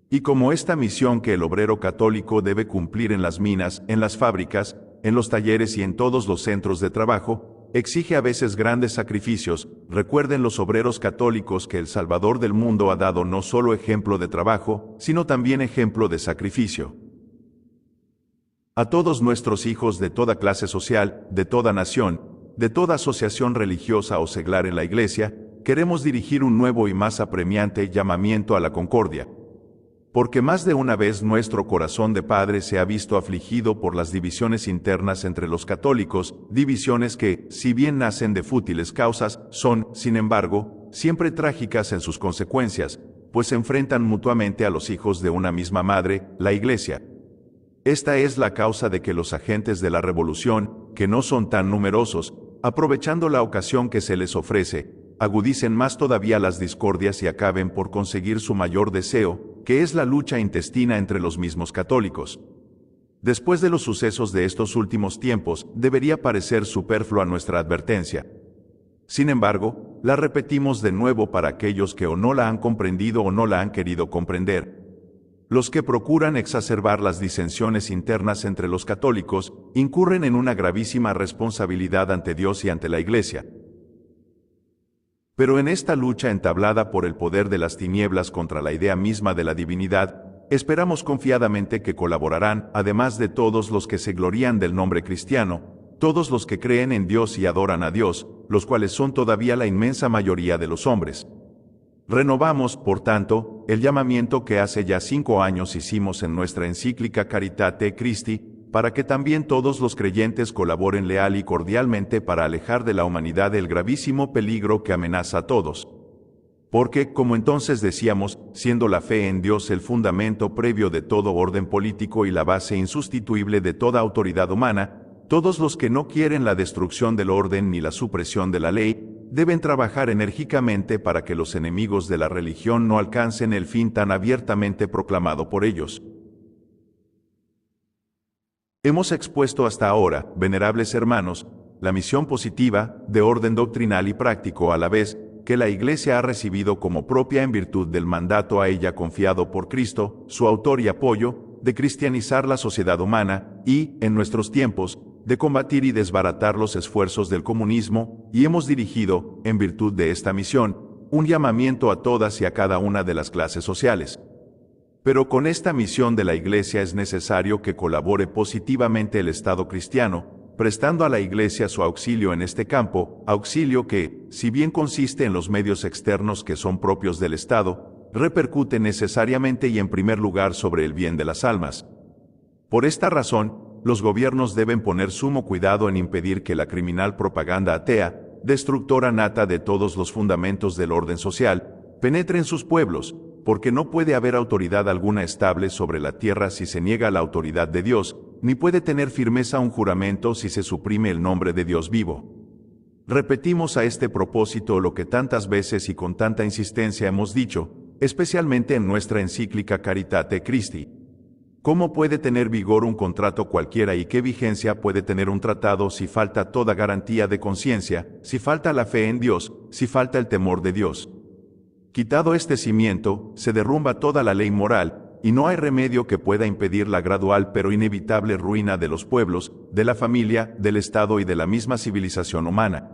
Y como esta misión que el obrero católico debe cumplir en las minas, en las fábricas, en los talleres y en todos los centros de trabajo, exige a veces grandes sacrificios, recuerden los obreros católicos que el Salvador del mundo ha dado no solo ejemplo de trabajo, sino también ejemplo de sacrificio. A todos nuestros hijos de toda clase social, de toda nación, de toda asociación religiosa o seglar en la Iglesia, queremos dirigir un nuevo y más apremiante llamamiento a la concordia. Porque más de una vez nuestro corazón de padre se ha visto afligido por las divisiones internas entre los católicos, divisiones que, si bien nacen de fútiles causas, son, sin embargo, siempre trágicas en sus consecuencias, pues enfrentan mutuamente a los hijos de una misma madre, la Iglesia. Esta es la causa de que los agentes de la revolución, que no son tan numerosos, aprovechando la ocasión que se les ofrece, agudicen más todavía las discordias y acaben por conseguir su mayor deseo, que es la lucha intestina entre los mismos católicos. Después de los sucesos de estos últimos tiempos, debería parecer superflua nuestra advertencia. Sin embargo, la repetimos de nuevo para aquellos que o no la han comprendido o no la han querido comprender. Los que procuran exacerbar las disensiones internas entre los católicos, incurren en una gravísima responsabilidad ante Dios y ante la Iglesia. Pero en esta lucha entablada por el poder de las tinieblas contra la idea misma de la divinidad, esperamos confiadamente que colaborarán, además de todos los que se glorían del nombre cristiano, todos los que creen en Dios y adoran a Dios, los cuales son todavía la inmensa mayoría de los hombres. Renovamos, por tanto, el llamamiento que hace ya 5 años hicimos en nuestra encíclica Caritate Christi, para que también todos los creyentes colaboren leal y cordialmente para alejar de la humanidad el gravísimo peligro que amenaza a todos. Porque, como entonces decíamos, siendo la fe en Dios el fundamento previo de todo orden político y la base insustituible de toda autoridad humana, todos los que no quieren la destrucción del orden ni la supresión de la ley, deben trabajar enérgicamente para que los enemigos de la religión no alcancen el fin tan abiertamente proclamado por ellos. Hemos expuesto hasta ahora, venerables hermanos, la misión positiva, de orden doctrinal y práctico a la vez, que la Iglesia ha recibido como propia en virtud del mandato a ella confiado por Cristo, su autor y apoyo, de cristianizar la sociedad humana y, en nuestros tiempos, de combatir y desbaratar los esfuerzos del comunismo, y hemos dirigido, en virtud de esta misión, un llamamiento a todas y a cada una de las clases sociales. Pero con esta misión de la Iglesia es necesario que colabore positivamente el Estado cristiano, prestando a la Iglesia su auxilio en este campo, auxilio que, si bien consiste en los medios externos que son propios del Estado, repercute necesariamente y en primer lugar sobre el bien de las almas. Por esta razón, los gobiernos deben poner sumo cuidado en impedir que la criminal propaganda atea, destructora nata de todos los fundamentos del orden social, penetre en sus pueblos, porque no puede haber autoridad alguna estable sobre la tierra si se niega la autoridad de Dios, ni puede tener firmeza un juramento si se suprime el nombre de Dios vivo. Repetimos a este propósito lo que tantas veces y con tanta insistencia hemos dicho, especialmente en nuestra encíclica Caritate Christi. ¿Cómo puede tener vigor un contrato cualquiera y qué vigencia puede tener un tratado si falta toda garantía de conciencia, si falta la fe en Dios, si falta el temor de Dios? Quitado este cimiento, se derrumba toda la ley moral, y no hay remedio que pueda impedir la gradual pero inevitable ruina de los pueblos, de la familia, del Estado y de la misma civilización humana.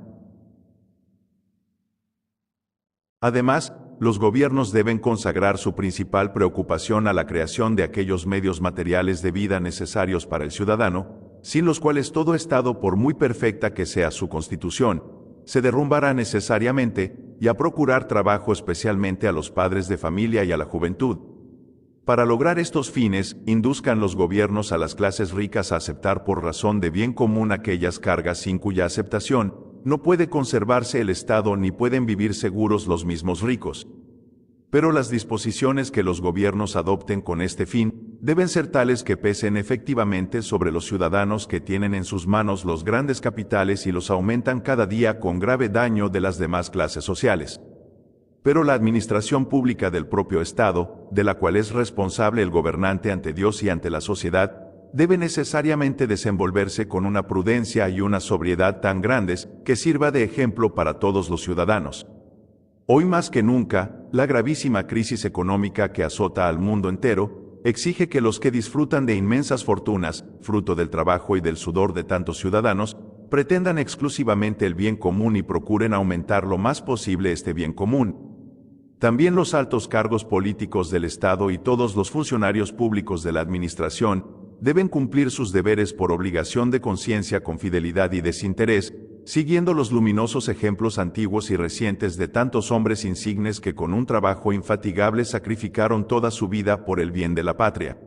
Además, los gobiernos deben consagrar su principal preocupación a la creación de aquellos medios materiales de vida necesarios para el ciudadano, sin los cuales todo Estado, por muy perfecta que sea su constitución, se derrumbará necesariamente, y a procurar trabajo especialmente a los padres de familia y a la juventud. Para lograr estos fines, induzcan los gobiernos a las clases ricas a aceptar por razón de bien común aquellas cargas sin cuya aceptación no puede conservarse el Estado ni pueden vivir seguros los mismos ricos. Pero las disposiciones que los gobiernos adopten con este fin deben ser tales que pesen efectivamente sobre los ciudadanos que tienen en sus manos los grandes capitales y los aumentan cada día con grave daño de las demás clases sociales. Pero la administración pública del propio Estado, de la cual es responsable el gobernante ante Dios y ante la sociedad, debe necesariamente desenvolverse con una prudencia y una sobriedad tan grandes que sirva de ejemplo para todos los ciudadanos. Hoy más que nunca, la gravísima crisis económica que azota al mundo entero exige que los que disfrutan de inmensas fortunas, fruto del trabajo y del sudor de tantos ciudadanos, pretendan exclusivamente el bien común y procuren aumentar lo más posible este bien común. También los altos cargos políticos del Estado y todos los funcionarios públicos de la administración deben cumplir sus deberes por obligación de conciencia con fidelidad y desinterés, siguiendo los luminosos ejemplos antiguos y recientes de tantos hombres insignes que con un trabajo infatigable sacrificaron toda su vida por el bien de la patria.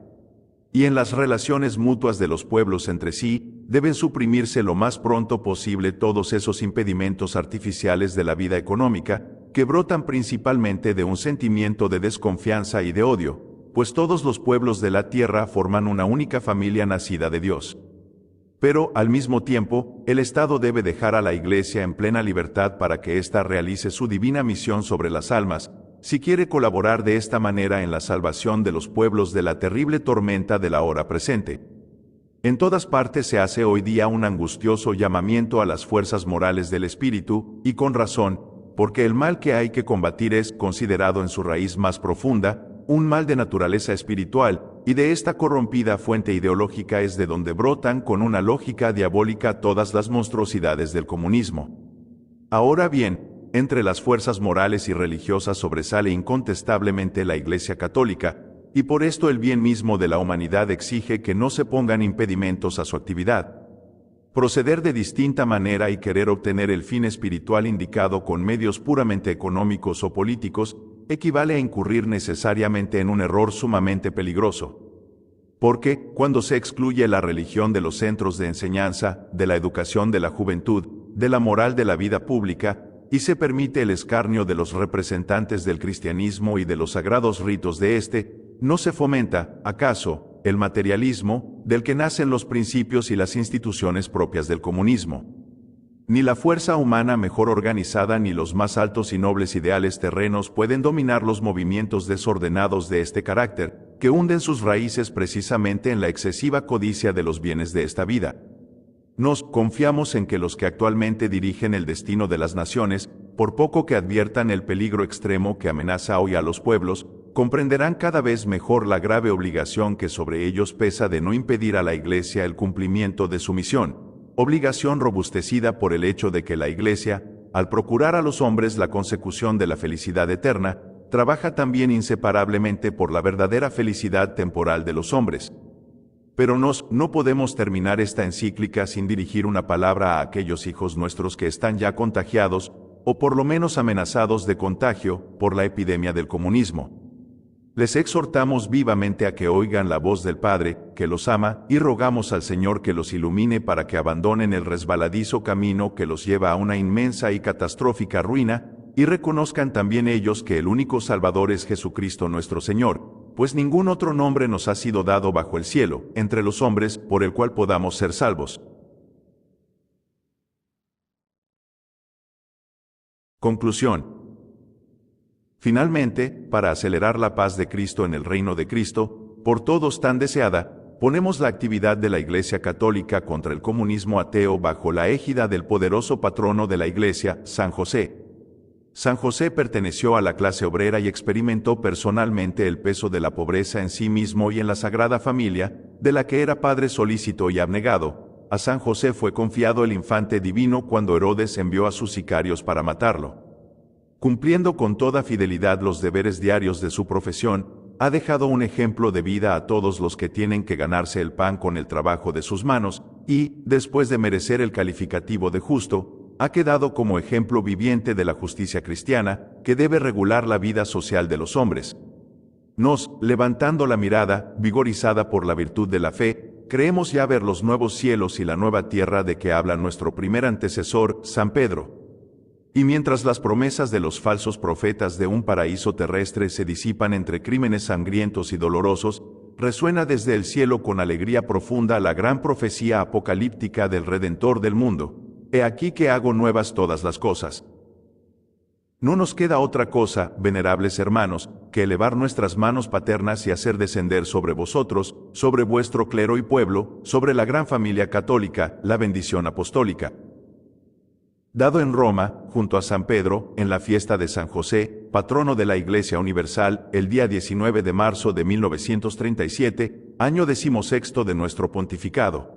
Y en las relaciones mutuas de los pueblos entre sí, deben suprimirse lo más pronto posible todos esos impedimentos artificiales de la vida económica, que brotan principalmente de un sentimiento de desconfianza y de odio, pues todos los pueblos de la tierra forman una única familia nacida de Dios. Pero, al mismo tiempo, el Estado debe dejar a la Iglesia en plena libertad para que ésta realice su divina misión sobre las almas, si quiere colaborar de esta manera en la salvación de los pueblos de la terrible tormenta de la hora presente. En todas partes se hace hoy día un angustioso llamamiento a las fuerzas morales del espíritu, y con razón, porque el mal que hay que combatir es, considerado en su raíz más profunda, un mal de naturaleza espiritual, y de esta corrompida fuente ideológica es de donde brotan con una lógica diabólica todas las monstruosidades del comunismo. Ahora bien, entre las fuerzas morales y religiosas sobresale incontestablemente la Iglesia Católica, y por esto el bien mismo de la humanidad exige que no se pongan impedimentos a su actividad. Proceder de distinta manera y querer obtener el fin espiritual indicado con medios puramente económicos o políticos equivale a incurrir necesariamente en un error sumamente peligroso. Porque, cuando se excluye la religión de los centros de enseñanza, de la educación de la juventud, de la moral de la vida pública, y se permite el escarnio de los representantes del cristianismo y de los sagrados ritos de éste, ¿no se fomenta, acaso, el materialismo, del que nacen los principios y las instituciones propias del comunismo? Ni la fuerza humana mejor organizada ni los más altos y nobles ideales terrenos pueden dominar los movimientos desordenados de este carácter, que hunden sus raíces precisamente en la excesiva codicia de los bienes de esta vida. Nos confiamos en que los que actualmente dirigen el destino de las naciones, por poco que adviertan el peligro extremo que amenaza hoy a los pueblos, comprenderán cada vez mejor la grave obligación que sobre ellos pesa de no impedir a la Iglesia el cumplimiento de su misión. Obligación robustecida por el hecho de que la Iglesia, al procurar a los hombres la consecución de la felicidad eterna, trabaja también inseparablemente por la verdadera felicidad temporal de los hombres. Pero no podemos terminar esta encíclica sin dirigir una palabra a aquellos hijos nuestros que están ya contagiados, o por lo menos amenazados de contagio, por la epidemia del comunismo. Les exhortamos vivamente a que oigan la voz del Padre, que los ama, y rogamos al Señor que los ilumine para que abandonen el resbaladizo camino que los lleva a una inmensa y catastrófica ruina, y reconozcan también ellos que el único Salvador es Jesucristo nuestro Señor, pues ningún otro nombre nos ha sido dado bajo el cielo, entre los hombres, por el cual podamos ser salvos. Conclusión. Finalmente, para acelerar la paz de Cristo en el reino de Cristo, por todos tan deseada, ponemos la actividad de la Iglesia Católica contra el comunismo ateo bajo la égida del poderoso patrono de la Iglesia, San José. San José perteneció a la clase obrera y experimentó personalmente el peso de la pobreza en sí mismo y en la Sagrada Familia, de la que era padre solícito y abnegado. A San José fue confiado el infante divino cuando Herodes envió a sus sicarios para matarlo. Cumpliendo con toda fidelidad los deberes diarios de su profesión, ha dejado un ejemplo de vida a todos los que tienen que ganarse el pan con el trabajo de sus manos, y, después de merecer el calificativo de justo, ha quedado como ejemplo viviente de la justicia cristiana, que debe regular la vida social de los hombres. Nos, levantando la mirada, vigorizada por la virtud de la fe, creemos ya ver los nuevos cielos y la nueva tierra de que habla nuestro primer antecesor, San Pedro. Y mientras las promesas de los falsos profetas de un paraíso terrestre se disipan entre crímenes sangrientos y dolorosos, resuena desde el cielo con alegría profunda la gran profecía apocalíptica del Redentor del mundo. He aquí que hago nuevas todas las cosas. No nos queda otra cosa, venerables hermanos, que elevar nuestras manos paternas y hacer descender sobre vosotros, sobre vuestro clero y pueblo, sobre la gran familia católica, la bendición apostólica. Dado en Roma, junto a San Pedro, en la fiesta de San José, patrono de la Iglesia Universal, el día 19 de marzo de 1937, año 16 de nuestro pontificado.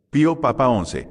Pío Papa XI.